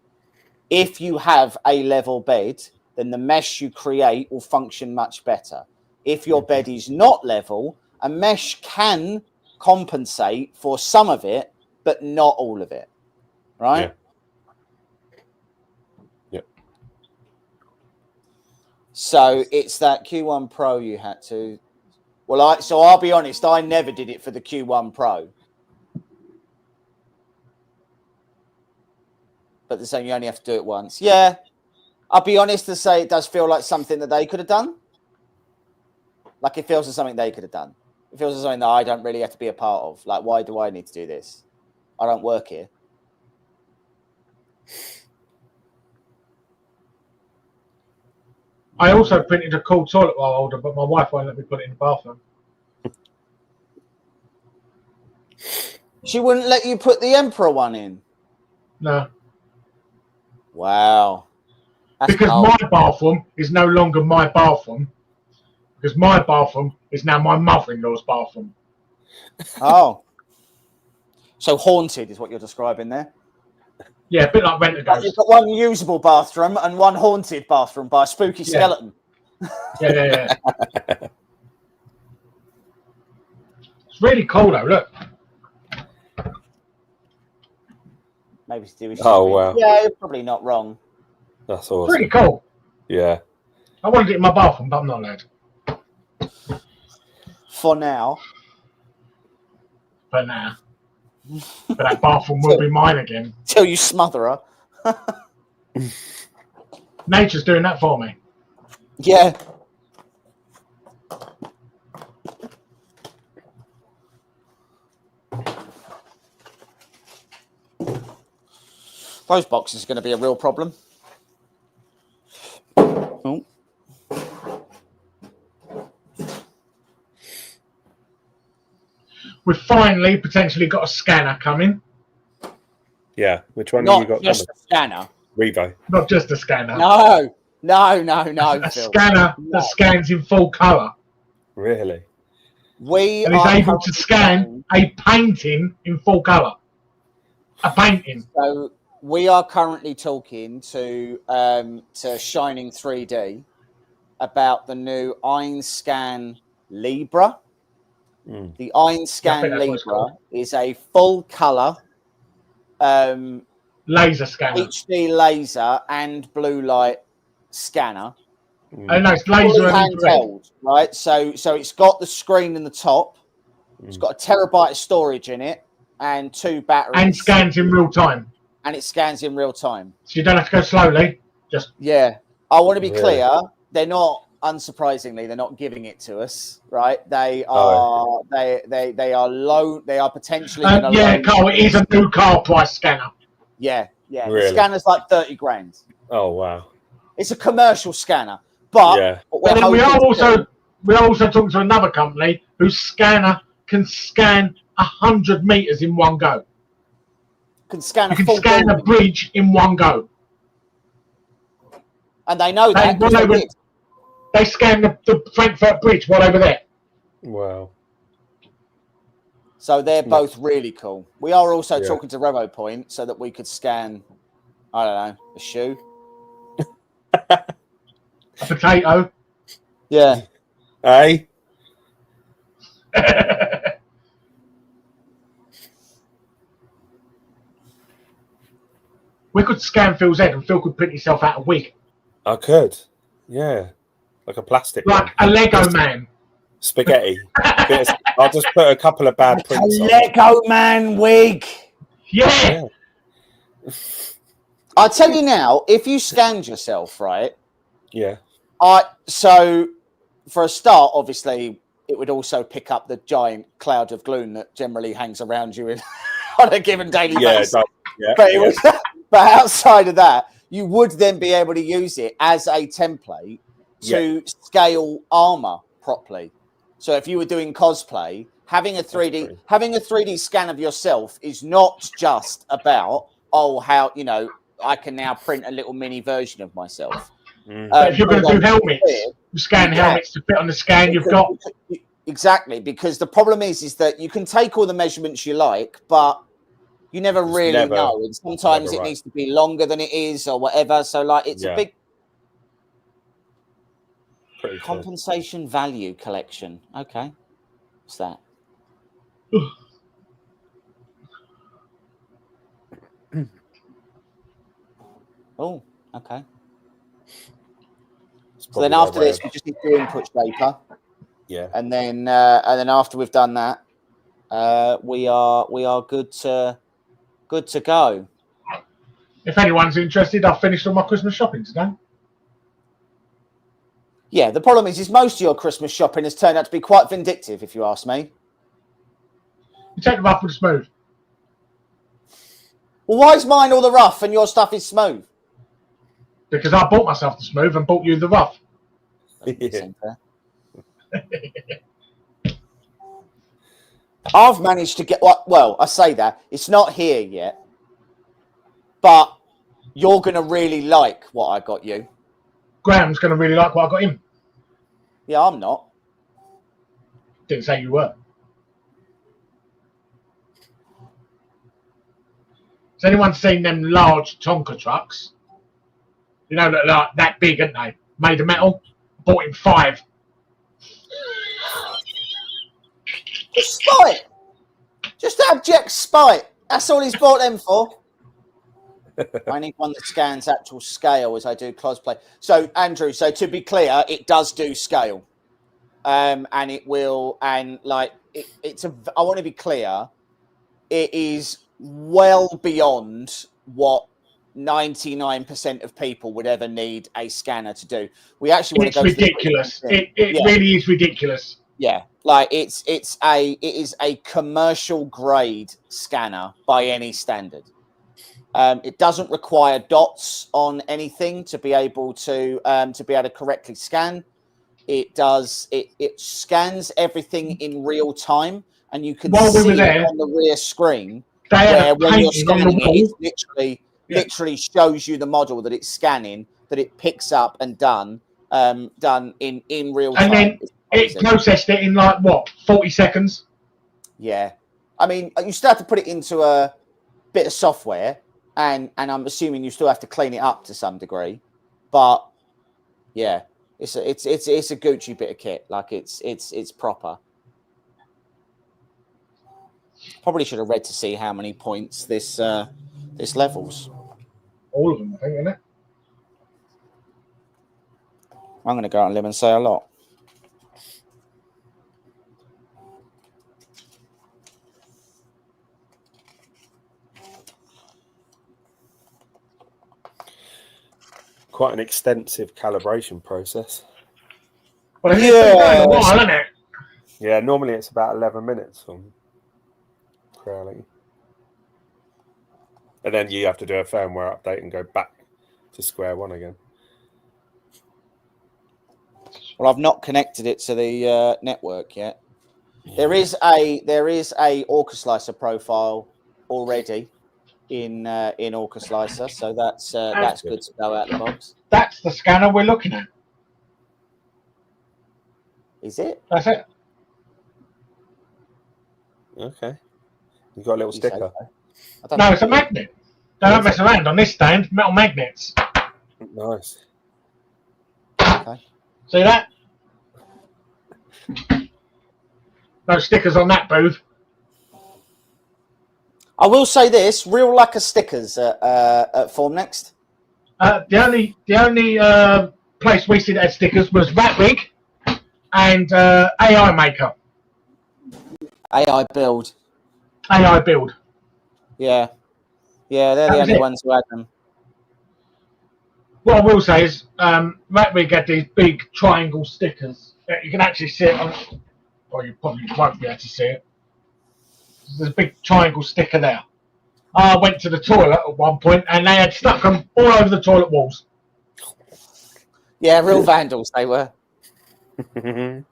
If you have a level bed, then the mesh you create will function much better. If your bed is not level, a mesh can compensate for some of it, but not all of it, right? Yeah. So it's that Q1 Pro you had to. Well, I'll be honest, I never did it for the Q1 Pro. But they're saying you only have to do it once. Yeah, I'll be honest to say it does feel like something that they could have done. Like it feels like something they could have done. It feels like something that I don't really have to be a part of. Like, why do I need to do this? I don't work here. I also printed a cool toilet roll holder, but my wife won't let me put it in the bathroom. She wouldn't let you put the Emperor one in? No. Wow. That's Because cold. my bathroom is no longer my bathroom. Because my bathroom is now my mother-in-law's bathroom. Oh. So haunted is what you're describing there? Yeah, a bit like Rent a Ghost. You've got one usable bathroom and one haunted bathroom by a spooky skeleton. Yeah. It's really cool though, look. Maybe to do with wow. Yeah, you're probably not wrong. That's awesome. Pretty cool. Yeah. I wanted it in my bathroom, but I'm not allowed. For now. But nah. But that bathroom will be mine again. Till you smother her. Nature's doing that for me. Yeah. Those boxes are going to be a real problem. Oh. We've finally potentially got a scanner coming. Yeah. Which one Not have you got just coming? a scanner. Revo. Not just a scanner. No. A scanner that scans in full colour. Really? And is able to scan a painting in full colour. A painting. So we are currently talking to Shining 3D about the new Einscan Libra. The Einscan Libra is a full colour laser scanner, HD laser and blue light scanner. Oh no, it's laser and handheld, right? So it's got the screen in the top. It's got a terabyte of storage in it and 2 batteries. And scans in real time. And it scans in real time. So you don't have to go slowly. Just I want to be clear. They're not. Unsurprisingly, they're not giving it to us, right? They are. They are low. They are potentially. Carl, it is a new car price scanner. Yeah. Really? The scanner's like 30 grand. Oh wow! It's a commercial scanner, but we are also talking to another company whose scanner can scan 100 meters in one go. Can scan a bridge in one go. And they know that. They scanned the Frankfurt Bridge right over there. Wow. So they're both really cool. We are also talking to RevoPoint so that we could scan, I don't know, a shoe. A potato. Yeah. Hey. We could scan Phil's head and Phil could print himself out a wig. I could. Yeah. Like a plastic Like one. a Lego man. Spaghetti. I'll just put a couple of bad prints on it. Lego man wig. Yeah. I tell you now, if you scanned yourself, right? Yeah. So for a start, obviously, it would also pick up the giant cloud of gloom that generally hangs around you on a given daily basis. But outside of that, you would then be able to use it as a template to scale armor properly. So if you were doing cosplay, having a 3D scan of yourself is not just about how I can now print a little mini version of myself. If you're going to do helmets, you scan helmets to fit on the scan you've got. Exactly, because the problem is that you can take all the measurements you like, but you never really know. And sometimes it needs to be longer than it is or whatever. So it's a big compensation value collection. Okay. What's that? Oh, okay. So then after this, we just need to input shaper. Yeah. And then after we've done that, we are good to go. If anyone's interested, I've finished all my Christmas shopping today. Yeah, the problem is most of your Christmas shopping has turned out to be quite vindictive, if you ask me. You take the rough with the smooth. Well, why is mine all the rough and your stuff is smooth? Because I bought myself the smooth and bought you the rough. I've managed to get I say that it's not here yet, but you're going to really like what I got you. Graham's going to really like what I got him. Yeah, I'm not. Didn't say you were. Has anyone seen them large Tonka trucks? You know, that big, aren't they? Made of metal. Bought him 5. Just spite. Just abject spite. That's all he's bought them for. I need one that scans actual scale as I do cosplay. So, Andrew, to be clear, it does do scale. And it will, I want to be clear, it is well beyond what 99% of people would ever need a scanner to do. We actually want to go. It's ridiculous. It really is ridiculous. Yeah, it is a commercial grade scanner by any standard. It doesn't require dots on anything to be able to correctly scan. It does. It scans everything in real time, and you can see it on the rear screen where when you're scanning it literally shows you the model that it's scanning, that it picks up and done in real time. And then it processed it in 40 seconds. Yeah, I mean, you still have to put it into a bit of software, and I'm assuming you still have to clean it up to some degree, but yeah, it's a Gucci bit of kit. It's proper. Probably should have read to see how many points this levels. All of them, I think, isn't it? I'm going to go out on a limb and say a lot. Quite an extensive calibration process. Well, it's been going a while, isn't it? Yeah, normally it's about 11 minutes on Crowley. And then you have to do a firmware update and go back to square one again. Well, I've not connected it to the network yet. Yeah. There is a Orca Slicer profile already in Orca Slicer, so that's good to go out the box. That's the scanner we're looking at. Is it? That's it. Okay. You got a little sticker. No, it's a magnet. They don't mess around on this stand. Metal magnets. Nice. Okay. See that? No stickers on that booth. I will say this: real lack of stickers at Form Next. The only place we see that had stickers was Ratwig and AI Maker. AI Build. AI Build. Yeah, they're the only ones who had them. What I will say is, Ratwig had these big triangle stickers that you can actually see it on. Well, you probably won't be able to see it. There's a big triangle sticker there. I went to the toilet at one point and they had stuck them all over the toilet walls. Yeah, real vandals they were. I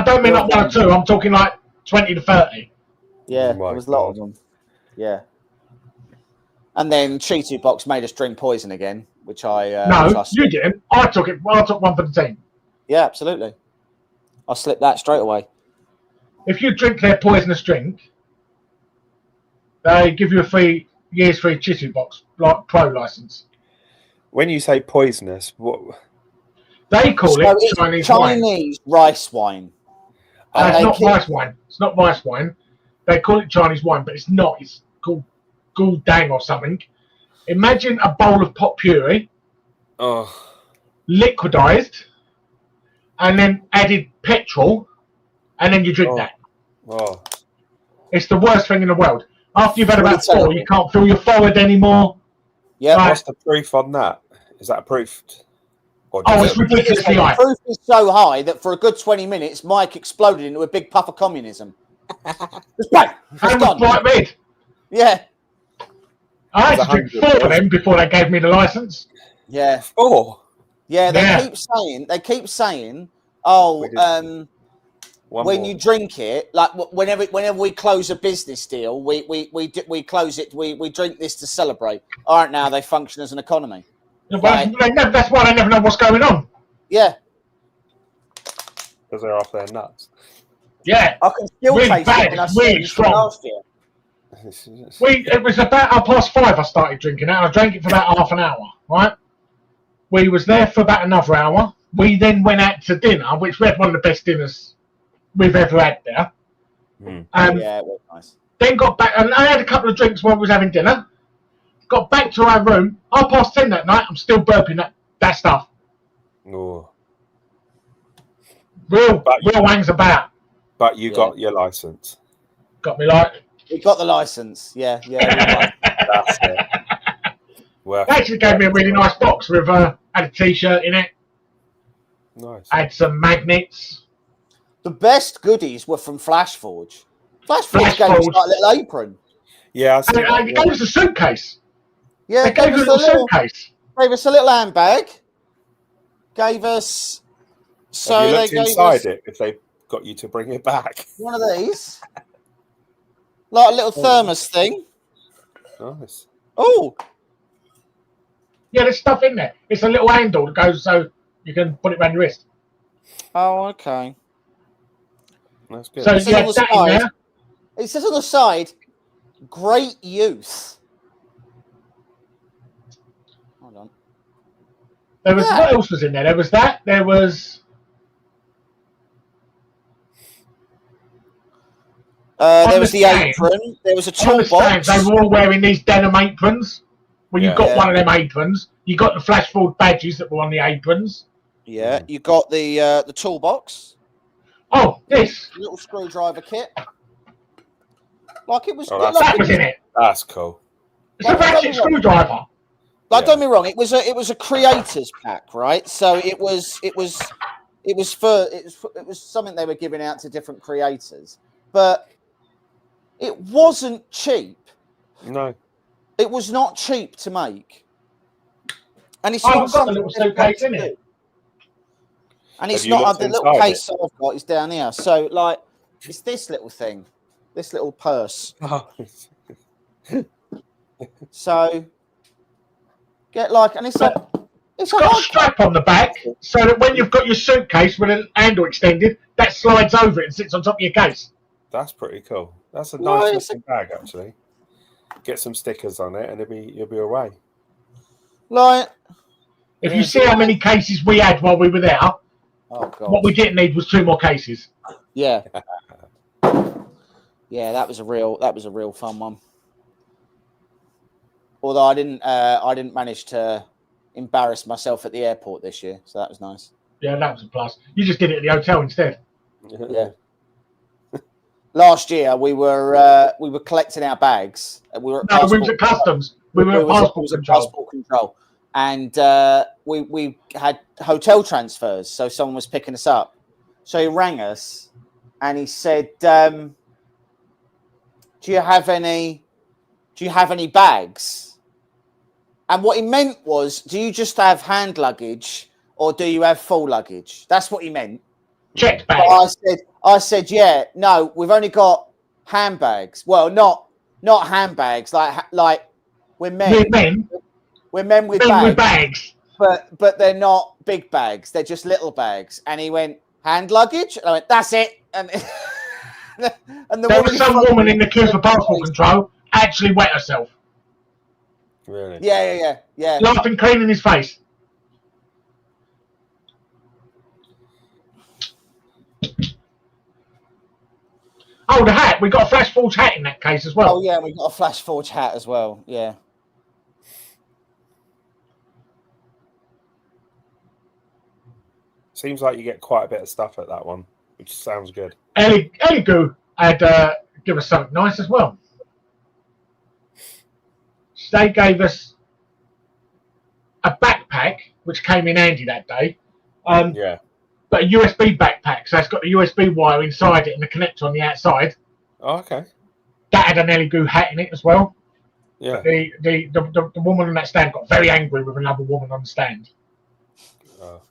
don't mean like 1 or 2, I'm talking like 20 to 30. Yeah, there was a lot of them. Yeah. And then Qidi Box made us drink poison again, which I... no, you didn't. I took it. Well, I took one for the team. Yeah, absolutely. I slipped that straight away. If you drink their poisonous drink, they give you a 3 years free Qidi Box like pro license. When you say poisonous, what they call it Chinese rice wine. It's not rice wine. It's not rice wine. They call it Chinese wine, but it's not. It's called Gudang or something. Imagine a bowl of pot puree, liquidized, and then added petrol, and then you drink that. Oh. It's the worst thing in the world. After you've had about 4, you can't feel your forehead anymore. Yeah. What's the proof on that? Is that proofed? It's ridiculously high. The proof is so high that for a good 20 minutes, Mike exploded into a big puff of communism. Just bang! And was bright red. Yeah. I had to drink 4 of them before they gave me the license. Yeah. 4? Yeah, they keep saying, when you drink it, like whenever we close a business deal, we close it, we drink this to celebrate. All right, now they function as an economy. Well, that's why they never know what's going on. Yeah. Because they're off their nuts. Yeah. I can still really taste bad, it. And really strong. Last year. It was about 5:30 I started drinking it. I drank it for about half an hour, right? We was there for about another hour. We then went out to dinner, which we had one of the best dinners we've ever had there. Yeah, it was nice. Then got back, and I had a couple of drinks while we was having dinner. Got back to our room, 10:30 that night. I'm still burping that stuff. Oh. Real wangs about. But you got your license. Got me like. We got the license. Yeah. That's it. They actually gave me a really nice box with had a T-shirt in it. Nice. Had some magnets. The best goodies were from Flashforge. Flashforge gave us like a little apron. Yeah, and it gave us a suitcase. Yeah, they gave us a little suitcase. Gave us a little handbag. Gave us. So have you they looked gave inside us it if they got you to bring it back. one of these, like a little thermos thing. Nice. Oh. Yeah, there's stuff in there. It's a little handle that goes so you can put it around your wrist. Oh, okay. That's good. So yeah, that in there. It says on the side, great youth. Hold on. There was what else was in there? There was that. There was. There was the apron. There was a toolbox. They were all wearing these denim aprons. When you got one of them aprons, you got the flash forward badges that were on the aprons. Yeah, you got the toolbox. Oh, this little screwdriver kit. Like it was. That was in it. That's cool. It's a ratchet screwdriver. Like, don't get me wrong. It was a creators pack, right? So it was something they were giving out to different creators, but it wasn't cheap. No, it was not cheap to make, and it's not got something a little suitcase in it. And it's not the little case that I've got is down here. So like, it's this little thing, this little purse. Oh. So get like, and it's got a strap on the back so that when you've got your suitcase with a handle extended, that slides over it and sits on top of your case. That's pretty cool. That's a nice looking bag, actually. Get some stickers on it, and you'll be away. Like, if you see how many cases we had while we were there, what we didn't need was 2 more cases. Yeah, yeah, that was a real fun one. Although I didn't manage to embarrass myself at the airport this year, so that was nice. Yeah, that was a plus. You just did it at the hotel instead. Yeah. Last year we were collecting our bags. We were at we was at customs. We were at passport control. And we had hotel transfers, so someone was picking us up. So he rang us, and he said, "Do you have any bags?" And what he meant was, "Do you just have hand luggage, or do you have full luggage?" That's what he meant. Checked bags. But I said, "Yeah, no, we've only got handbags. Well, not handbags, like we're men. We're men with bags. But they're not big bags. They're just little bags." And he went, "Hand luggage?" And I went, "That's it." And there was some woman in the queue for passport control actually wet herself. Really? Yeah. Laughing clean in his face. Oh, the hat. We got a Flash Forge hat in that case as well. Oh, yeah, we got a Flash Forge hat as well. Yeah. Seems like you get quite a bit of stuff at that one, which sounds good. Ellie Goo had give us something nice as well. They gave us a backpack, which came in handy that day. Yeah. But a USB backpack, so it's got the USB wire inside it and the connector on the outside. Oh, okay. That had an Ellie Goo hat in it as well. Yeah. The woman on that stand got very angry with another woman on the stand. Oh.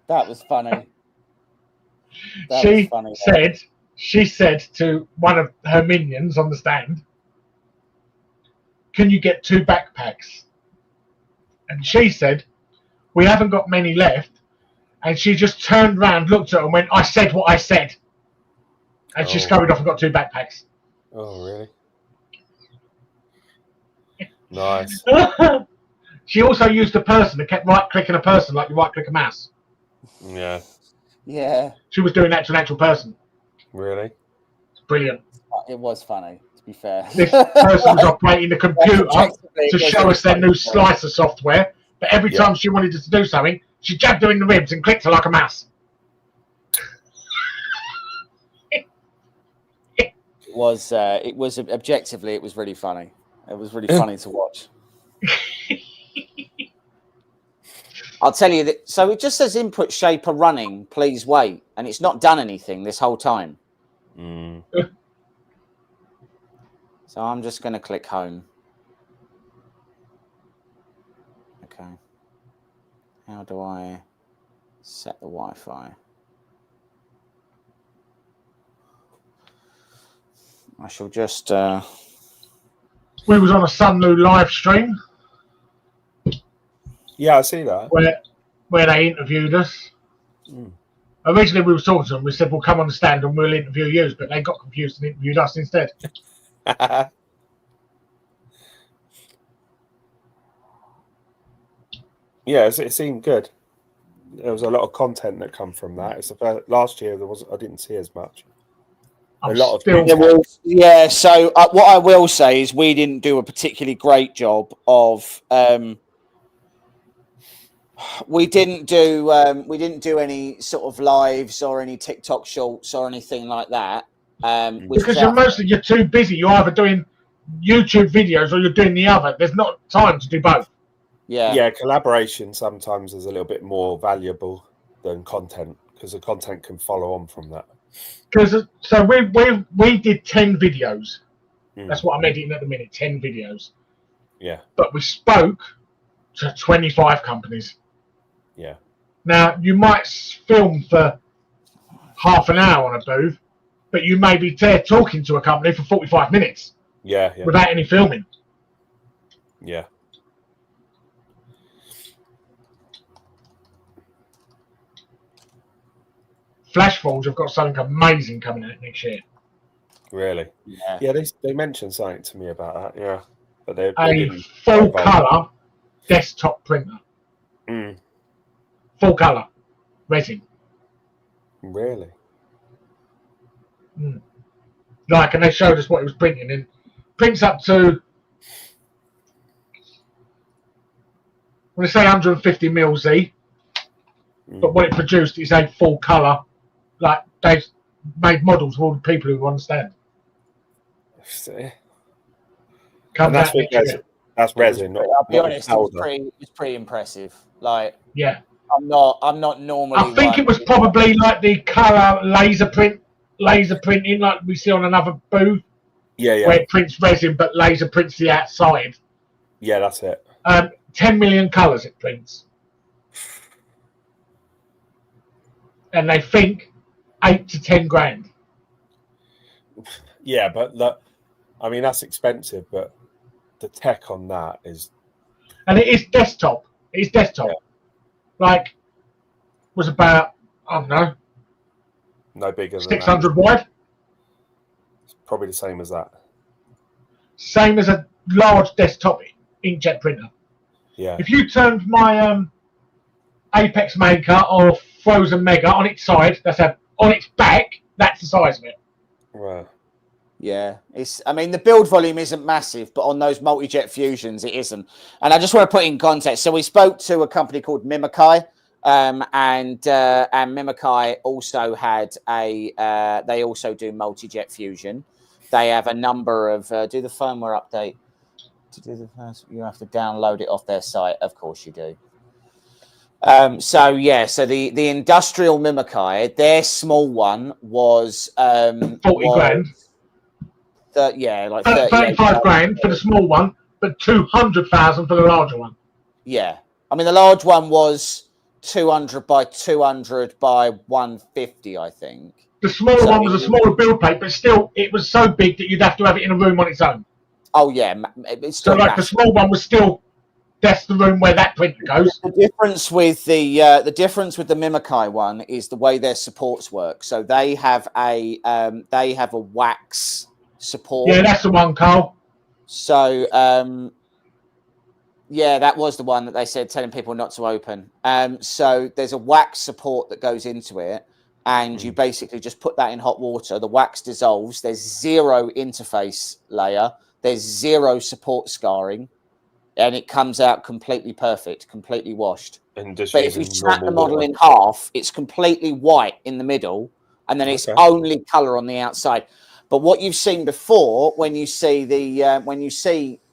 That was funny. She said to one of her minions on the stand, "Can you get 2 backpacks?" And she said, "We haven't got many left." And she just turned around, looked at her and went, "I said what I said." And she scurried off and got 2 backpacks. Oh, really? Nice. She also used a person and kept right-clicking a person like you right-click a mouse. Yeah. Yeah. She was doing that to an actual person. Really? It's brilliant. It was funny, to be fair. This person was operating the computer to show us their new slicer software, but every time she wanted us to do something, she jabbed her in the ribs and clicked her like a mouse. It was objectively, it was really funny. It was really funny to watch. I'll tell you that. So it just says input shaper running. Please wait, and it's not done anything this whole time. Mm. So I'm just going to click home. Okay. How do I set the Wi-Fi? I shall just. We was on a Sunlu live stream. Yeah, I see that. Where they interviewed us. Mm. Originally, we were talking to them. We said, "We'll come on the stand and we'll interview you," but they got confused and interviewed us instead. Yeah, it seemed good. There was a lot of content that come from that. It's the first, last year I didn't see as much. A lot of yeah. So what I will say is we didn't do a particularly great job of. We didn't do any sort of lives or any TikTok shorts or anything like that. Because you're too busy. You're either doing YouTube videos or you're doing the other. There's not time to do both. Yeah. Collaboration sometimes is a little bit more valuable than content because the content can follow on from that. So we did 10 videos. That's what I'm editing at the minute. 10 videos. Yeah. But we spoke to 25 companies. Yeah. Now you might film for half an hour on a booth, but you may be there talking to a company for 45 minutes. Yeah. Without any filming. Yeah. Flash Forge have got something amazing coming out next year. Really? Yeah. They mentioned something to me about that. Yeah, but they a full color desktop printer. Full color resin. Really? Like, and they showed us what it was printing, and prints up to when they say 150 mil Z, but what it produced is a full colour. Like, they've made models for all the people who understand. Comes out next year. That's resin. I'll be honest, it was pretty impressive. Like, I'm not normally. I think it was probably like the colour laser printing, like we see on another booth. Yeah. Where it prints resin, but laser prints the outside. Yeah, that's it. 10 million colours it prints. And they think 8 to 10 grand. Yeah, but look, I mean, that's expensive, but the tech on that is... And it is desktop. It's desktop. Yeah. Like, was about, I don't know. No bigger than 600 wide. It's probably the same as that. Same as a large desktop inkjet printer. Yeah. If you turned my Apex Maker or Frozen Mega on its side, on its back, that's the size of it. Right. Yeah, I mean, the build volume isn't massive, but on those multi-jet fusions, it isn't. And I just want to put in context. So we spoke to a company called Mimikai, and Mimikai also had they also do multi-jet fusion. They have a number of do the firmware update. To do the first, you have to download it off their site. Of course you do. So the industrial Mimikai, their small one was 40 grand. Like 35 grand for the small one, but 200,000 for the larger one. Yeah, I mean the large one was 200 by 200 by 150, I think. The smaller one was a smaller build plate, but still, it was so big that you'd have to have it in a room on its own. Oh yeah, it's still so like massive. The small one was still. That's the room where that printer goes. The difference with the Mimikai one is the way their supports work. So they have a wax support. Yeah, that's the one, Carl. So that was the one that they said telling people not to open. So there's a wax support that goes into it, and you basically just put that in hot water. The wax dissolves. There's zero interface layer. There's zero support scarring. And it comes out completely perfect, completely washed. But if you snap the model in half, it's completely white in the middle, and then it's only color on the outside. But what you've seen before, when you see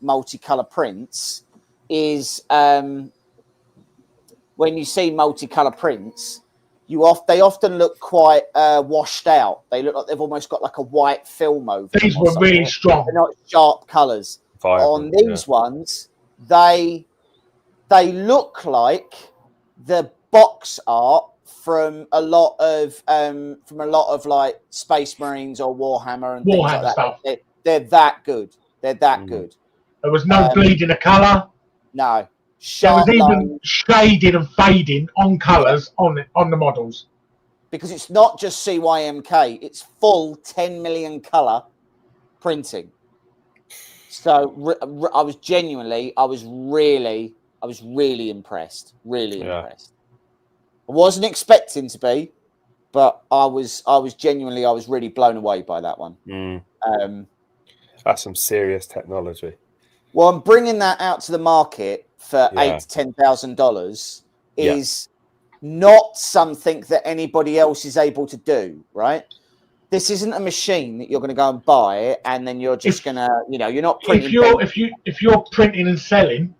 multicolor prints, is they often look quite washed out. They look like they've almost got like a white film over them. These were really strong. They're not sharp colors. On these ones, they look like the box art from a lot of like Space Marines or Warhammer and things like that. Stuff. They're that good. They're that good. There was no bleeding of colour. No. There was even shading and fading on colours on the models. Because it's not just CYMK, it's full 10 million colour printing. So I was really impressed. Really impressed. I wasn't expecting to be, but I was really blown away by that one. That's some serious technology. Well, I'm bringing that out to the market for $8,000 to $10,000 is not something that anybody else is able to do, right? This isn't a machine that you're going to go and buy and then you're just going to, you're not printing. If you're printing and selling,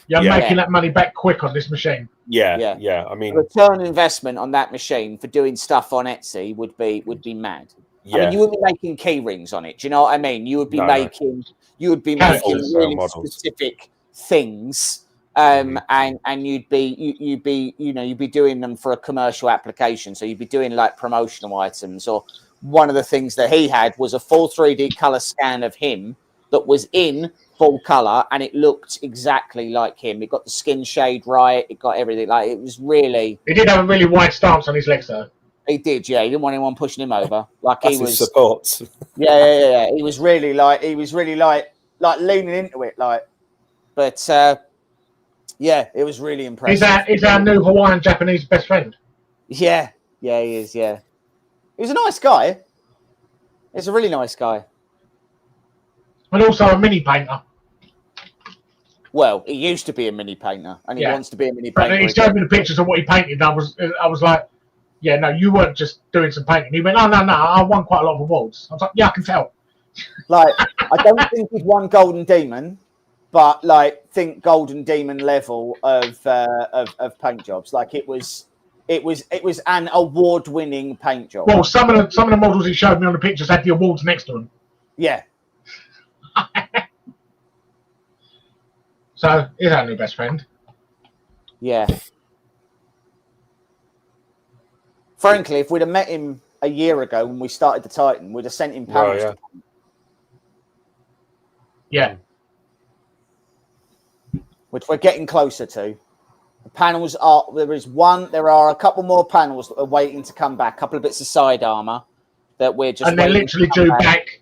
you're making that money back quick on this machine. Yeah. I mean, return on investment on that machine for doing stuff on Etsy would be mad. Yeah. I mean, you would be making key rings on it. Do you know what I mean? You would be making really specific things. And you'd be doing them for a commercial application. So you'd be doing like promotional items, or one of the things that he had was a full 3D color scan of him that was in full color, and it looked exactly like him. It got the skin shade right. It got everything. Like, it was really. He did have a really wide stance on his legs, though. He did, yeah. He didn't want anyone pushing him over. Like, he was supports. Yeah. He was really like leaning into it, like. But yeah, it was really impressive. Is our new Hawaiian Japanese best friend? Yeah, he is. Yeah, he was a nice guy. He's a really nice guy. And also a mini painter. Well, he used to be a mini painter, and he wants to be a mini But painter. he showed me the pictures of what he painted. I was like, yeah, no, you weren't just doing some painting. He went, no, I won quite a lot of awards. I was like, yeah, I can tell. Like, I don't think he'd won Golden Demon, but like, think Golden Demon level of paint jobs. Like, it was an award-winning paint job. Well, some of the models he showed me on the pictures had the awards next to them. Yeah. So he's our new best friend. Yeah. Frankly, if we'd have met him a year ago when we started the Titan, we'd have sent him panels. Well, Yeah. Which we're getting closer to. The panels there are a couple more panels that are waiting to come back, a couple of bits of side armor that we're just and they're literally due back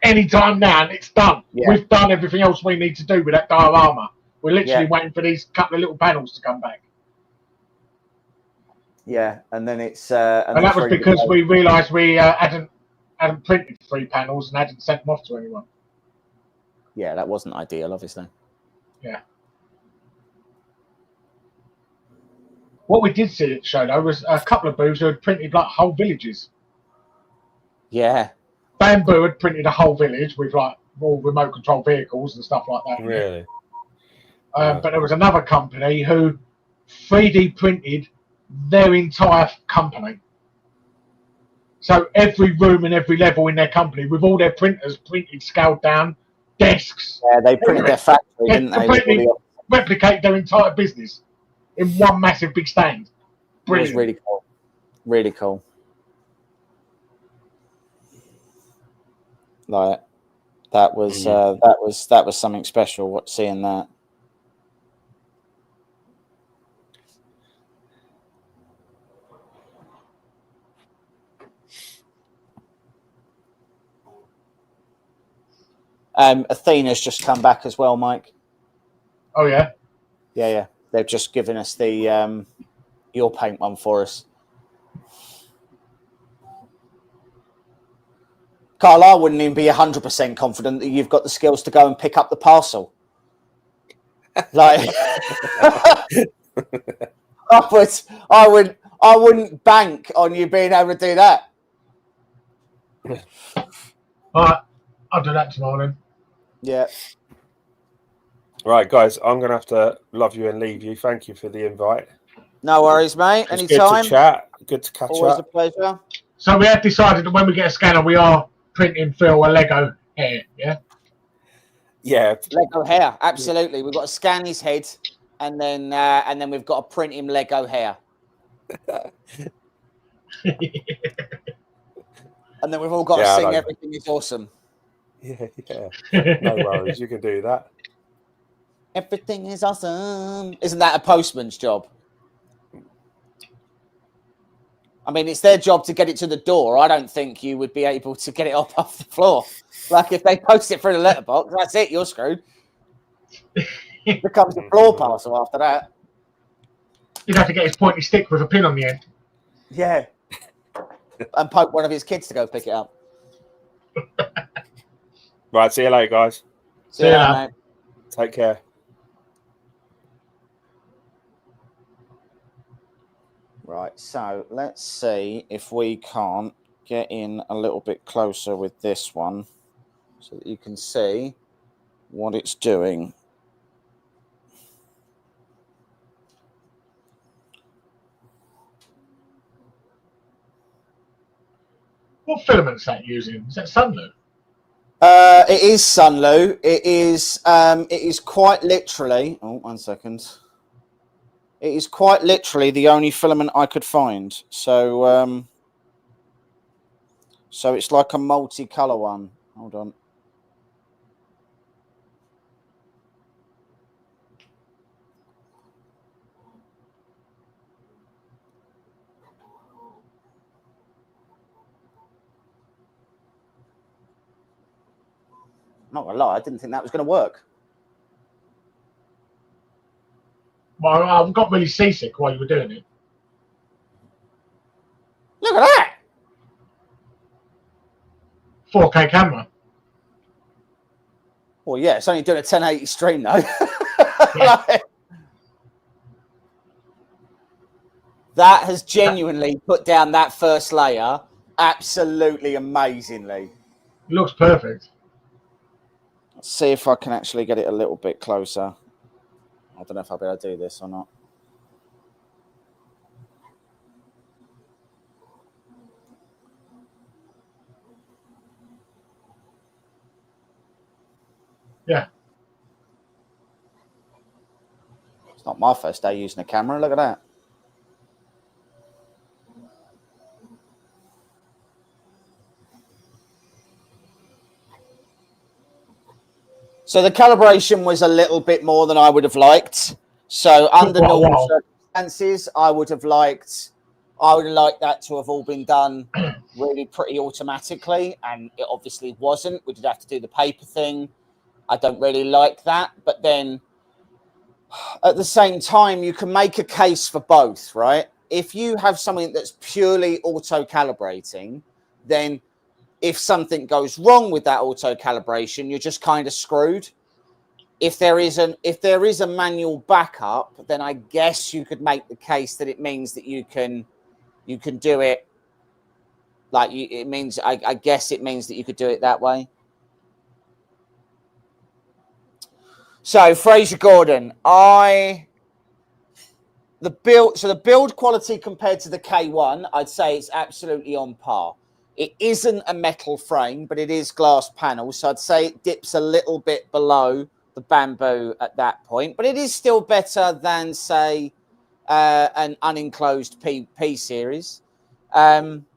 anytime now, and it's done. Yeah. We've done everything else we need to do with that diorama. We're literally waiting for these couple of little panels to come back. Yeah, and then it's and that was because we realised we hadn't printed 3 panels and hadn't sent them off to anyone. Yeah, that wasn't ideal, obviously. Yeah. What we did see at the show, though, was a couple of booths who had printed like whole villages. Yeah. Bamboo had printed a whole village with like all remote control vehicles and stuff like that. Really? But there was another company who 3D printed their entire company. So every room and every level in their company, with all their printers printed, scaled down, desks. Yeah, they printed their factory, didn't they? Completely replicate their entire business in one massive big stand. Brilliant. It was really cool. Really cool. Like that was something special. Seeing that. Athena's just come back as well, Mike. Oh yeah, yeah. They've just given us the your paint one for us. Carl, I wouldn't even be 100% confident that you've got the skills to go and pick up the parcel. Like, I wouldn't bank on you being able to do that. All right, I'll do that tomorrow then. Yeah. Right, guys, I'm going to have to love you and leave you. Thank you for the invite. No worries, mate. Anytime. Good to chat. Good to catch Always up. A pleasure. So we have decided that when we get a scanner, we are printing Phil a Lego hair, yeah? Yeah. Lego hair, absolutely. We've got to scan his head, and then we've got to print him Lego hair. And then we've all got to sing "Everything Is Awesome." Yeah. No worries, you can do that. Everything is awesome. Isn't that a postman's job? I mean, it's their job to get it to the door. I don't think you would be able to get it up off the floor. Like, if they post it through the letterbox, that's it, you're screwed. It becomes a floor parcel after that. You'd have to get his pointy stick with a pin on the end. Yeah. And poke one of his kids to go pick it up. Right, see you later, guys. See you later, mate. Take care. Right, so let's see if we can't get in a little bit closer with this one so that you can see what it's doing. What filament's that using? Is that Sunlu? It is Sunlu. It is quite literally. Oh, 1 second. It is quite literally the only filament I could find. So, so it's like a multicolour one. Hold on. Not gonna lie, I didn't think that was going to work. Well, I got really seasick while you were doing it. Look at that! 4K camera. Well, yeah, it's only doing a 1080 stream though. Yeah. Like, that has genuinely put down that first layer absolutely amazingly. Looks perfect. Let's see if I can actually get it a little bit closer. I don't know if I'll be able to do this or not. Yeah. It's not my first day using a camera. Look at that. So the calibration was a little bit more than I would have liked. So under normal circumstances, I would have liked that to have all been done really pretty automatically, and it obviously wasn't. We did have to do the paper thing. I don't really like that, but then at the same time, you can make a case for both, right? If you have something that's purely auto-calibrating, then if something goes wrong with that auto-calibration, you're just kind of screwed. If there is a manual backup, then I guess you could make the case that it means that you can do it like you, it means I guess it means that you could do it that way. So Fraser Gordon, the build quality compared to the K1, I'd say it's absolutely on par. It isn't a metal frame, but it is glass panel, so I'd say it dips a little bit below the Bamboo at that point, but it is still better than, say, an unenclosed P series. It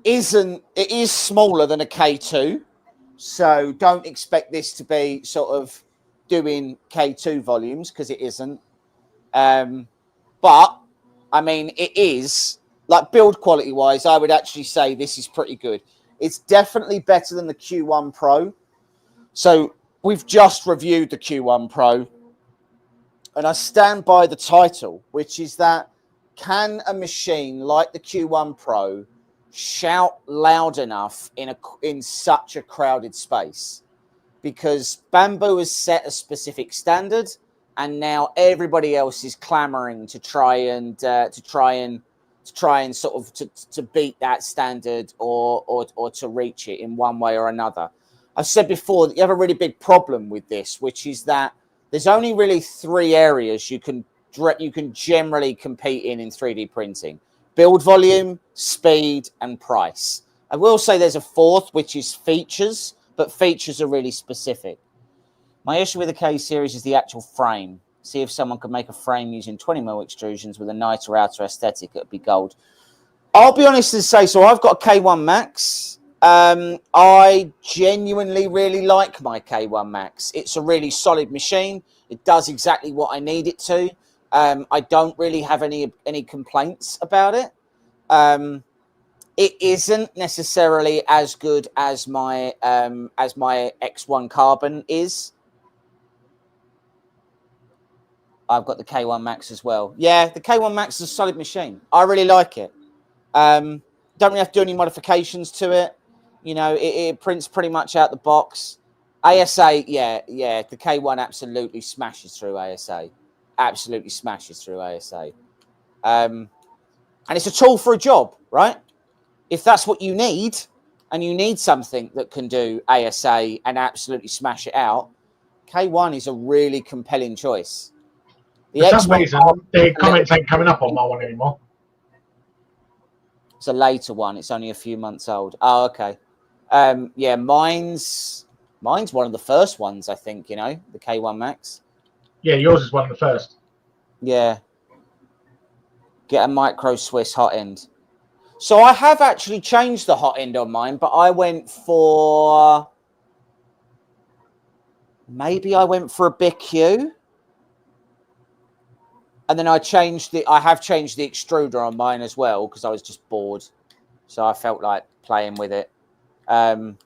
is smaller than a K2, so don't expect this to be sort of doing K2 volumes, because it isn't. But I mean, it is, like, build quality wise, I would actually say this is pretty good. It's definitely better than the Q1 Pro. So we've just reviewed the Q1 Pro, and I stand by the title, which is that, can a machine like the Q1 Pro shout loud enough in such a crowded space? Because Bamboo has set a specific standard, and now everybody else is clamoring to try and sort of to beat that standard or to reach it in one way or another. I've said before that you have a really big problem with this, which is that there's only really 3 areas you can generally compete in 3D printing: build volume, speed, and price. I will say there's a 4th, which is features, but features are really specific. My issue with the K series is the actual frame. See if someone could make a frame using 20mm extrusions with a nicer outer aesthetic, it would be gold. I'll be honest and say, so I've got a K1 Max. I genuinely really like my K1 Max. It's a really solid machine. It does exactly what I need it to. I don't really have any complaints about it. It isn't necessarily as good as my X1 Carbon is. I've got the K1 Max as well. Yeah, the K1 Max is a solid machine. I really like it. Don't really have to do any modifications to it. You know, it prints pretty much out the box. ASA, yeah, the K1 absolutely smashes through ASA. Absolutely smashes through ASA. And it's a tool for a job, right? If that's what you need, and you need something that can do ASA and absolutely smash it out, K1 is a really compelling choice. For some reason, the comments ain't coming up on my one anymore. It's a later one. It's only a few months old. Oh, okay. Yeah, mine's one of the first ones, I think, you know, the K1 Max. Yeah, yours is one of the first. Yeah. Get a micro Swiss hot end. So I have actually changed the hot end on mine, but I went for... Maybe I went for a Big Q. And then I have changed the extruder on mine as well, because I was just bored. So I felt like playing with it. And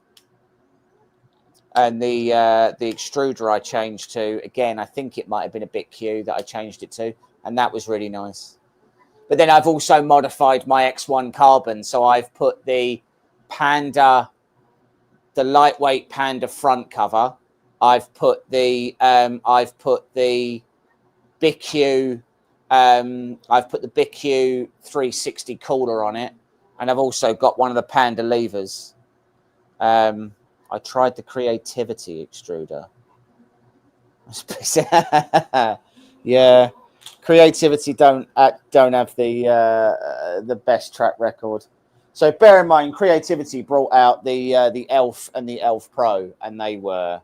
the extruder I changed to, again, I think it might have been a Big Q that I changed it to. And that was really nice. But then I've also modified my X1 Carbon. So I've put the Panda lightweight Panda front cover. I've put the BQ I've put the BQ 360 cooler on it, and I've also got one of the Panda levers. I tried the creativity extruder. Yeah, creativity don't have the best track record. So bear in mind, creativity brought out the Elf and the Elf Pro, and they were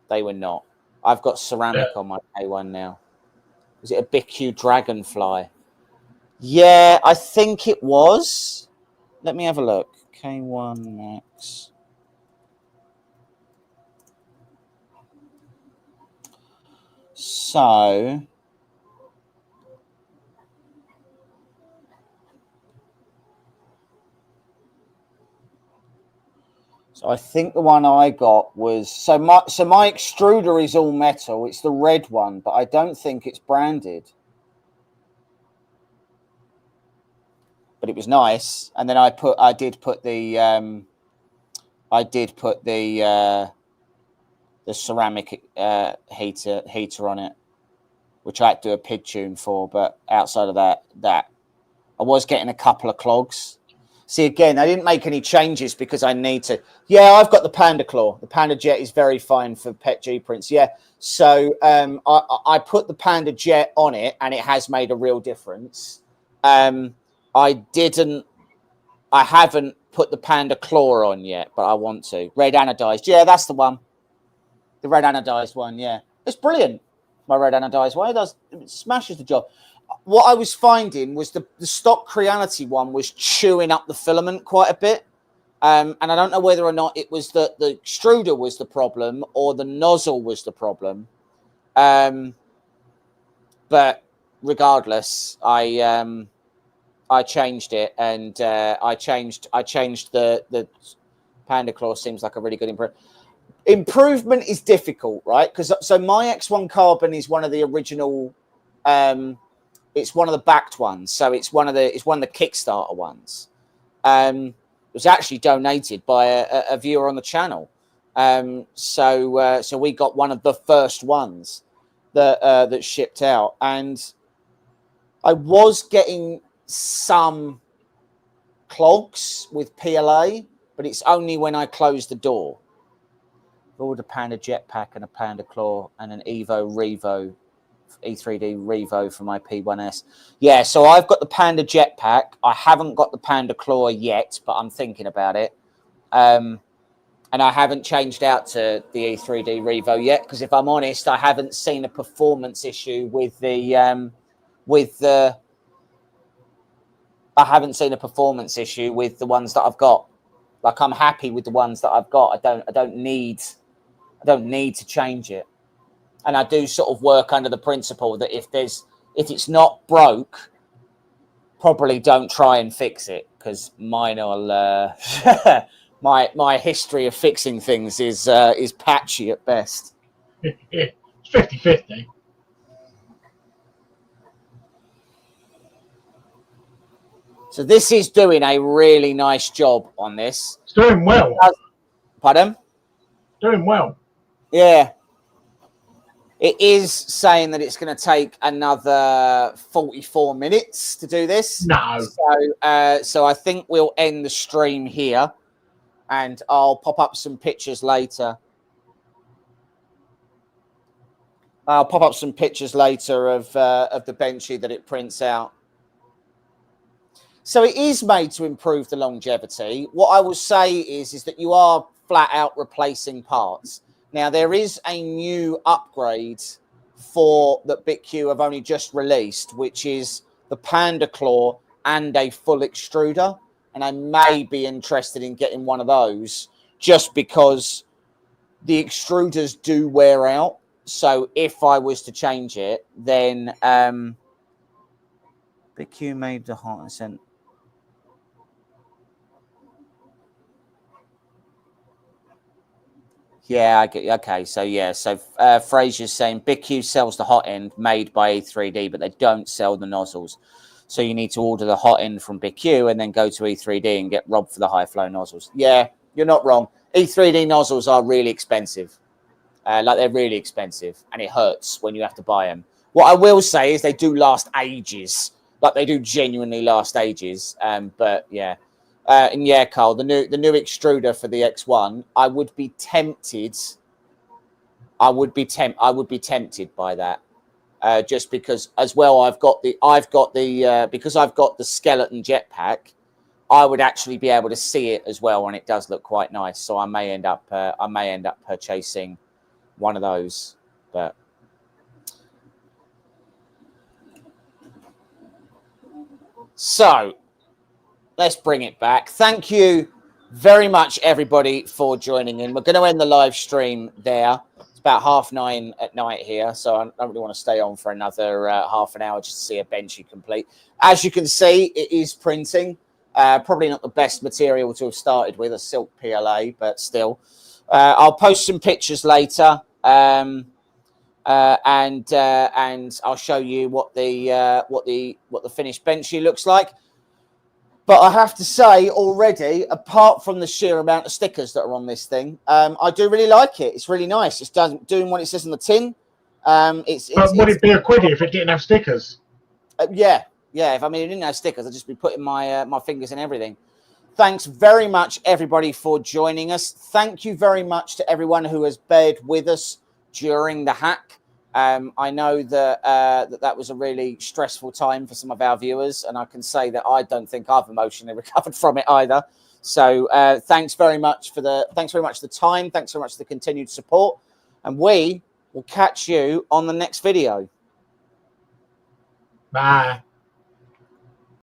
not. I've got ceramic on my K1 now. Was it a BQ Dragonfly? Yeah, I think it was. Let me have a look. K1 Max. So I think the one I got was so my extruder is all metal. It's the red one, but I don't think it's branded. But it was nice. And then I did put the ceramic heater on it, which I had to do a PID tune for. But outside of that, I was getting a couple of clogs. See, again, I didn't make any changes because I need to. Yeah, I've got the Panda Claw. The Panda Jet is very fine for pet G prints. Yeah, so I put the Panda Jet on it, and it has made a real difference. I haven't put the Panda Claw on yet, but I want to. Red anodized. Yeah, that's the one. The red anodized one. Yeah, it's brilliant. My red anodized one. It smashes the job. What I was finding was the stock Creality one was chewing up the filament quite a bit. And I don't know whether or not it was the extruder was the problem or the nozzle was the problem. But regardless, I changed it, and I changed the Panda Claw. Seems like a really good improvement. Improvement is difficult, right? Because so my X1 Carbon is one of the original. It's one of the backed ones, so it's one of the Kickstarter ones. It was actually donated by a viewer on the channel. So we got one of the first ones that shipped out, and I was getting some clogs with PLA, but it's only when I close the door. I ordered a Panda Jetpack and a Panda Claw and an Revo E3D Revo for my P1S. Yeah, so I've got the Panda Jetpack. I haven't got the Panda Claw yet, but I'm thinking about it. And I haven't changed out to the E3D Revo yet, because if I'm honest, I haven't seen a performance issue with the I haven't seen a performance issue with the ones that I've got. Like, I'm happy with the ones that I've got. I don't need to change it. And I do sort of work under the principle that if it's not broke, probably don't try and fix it, because mine will my history of fixing things is patchy at best. It's 50-50. So this is doing a really nice job on this. It's doing well. Pardon? Doing well. Yeah. It is saying that it's going to take another 44 minutes to do this. No. So I think we'll end the stream here, and I'll pop up some pictures later. I'll pop up some pictures later of the Benchy that it prints out. So it is made to improve the longevity. What I will say is that you are flat out replacing parts. Now, there is a new upgrade that BitQ have only just released, which is the Panda Claw and a full extruder. And I may be interested in getting one of those just because the extruders do wear out. So if I was to change it, then BitQ made the hot and sent. Yeah, I get you. Okay, so yeah, so Fraser's saying BitQ sells the hot end made by E3D, but they don't sell the nozzles. So you need to order the hot end from BitQ and then go to E3D and get robbed for the high flow nozzles. Yeah, You're not wrong. E3D nozzles are really expensive. Like they're really expensive, and it hurts when you have to buy them. What I will say is they do last ages. Like they do genuinely last ages. But yeah, and yeah, Carl, the new extruder for the X1, I would be tempted. I would be tempted by that. Just because, as well, because I've got the skeleton jetpack, I would actually be able to see it as well, and it does look quite nice. So I may end up purchasing one of those. But so let's bring it back. Thank you very much, everybody, for joining in. We're going to end the live stream there. About 9:30 at night here, so I don't really want to stay on for another half an hour just to see a Benchy complete. As you can see, it is printing. Probably not the best material to have started with, a silk PLA, but still. I'll post some pictures later, and I'll show you what the finished Benchy looks like. But I have to say already, apart from the sheer amount of stickers that are on this thing, I do really like it. It's really nice. It's doing what it says on the tin. But would it be a quiddy if it didn't have stickers? Yeah. If it didn't have stickers, I'd just be putting my fingers in everything. Thanks very much, everybody, for joining us. Thank you very much to everyone who has bared with us during the hack. I know that that was a really stressful time for some of our viewers, and I can say that I don't think I've emotionally recovered from it either. So thanks very much for the time. Thanks very much for the continued support, and we will catch you on the next video. Bye.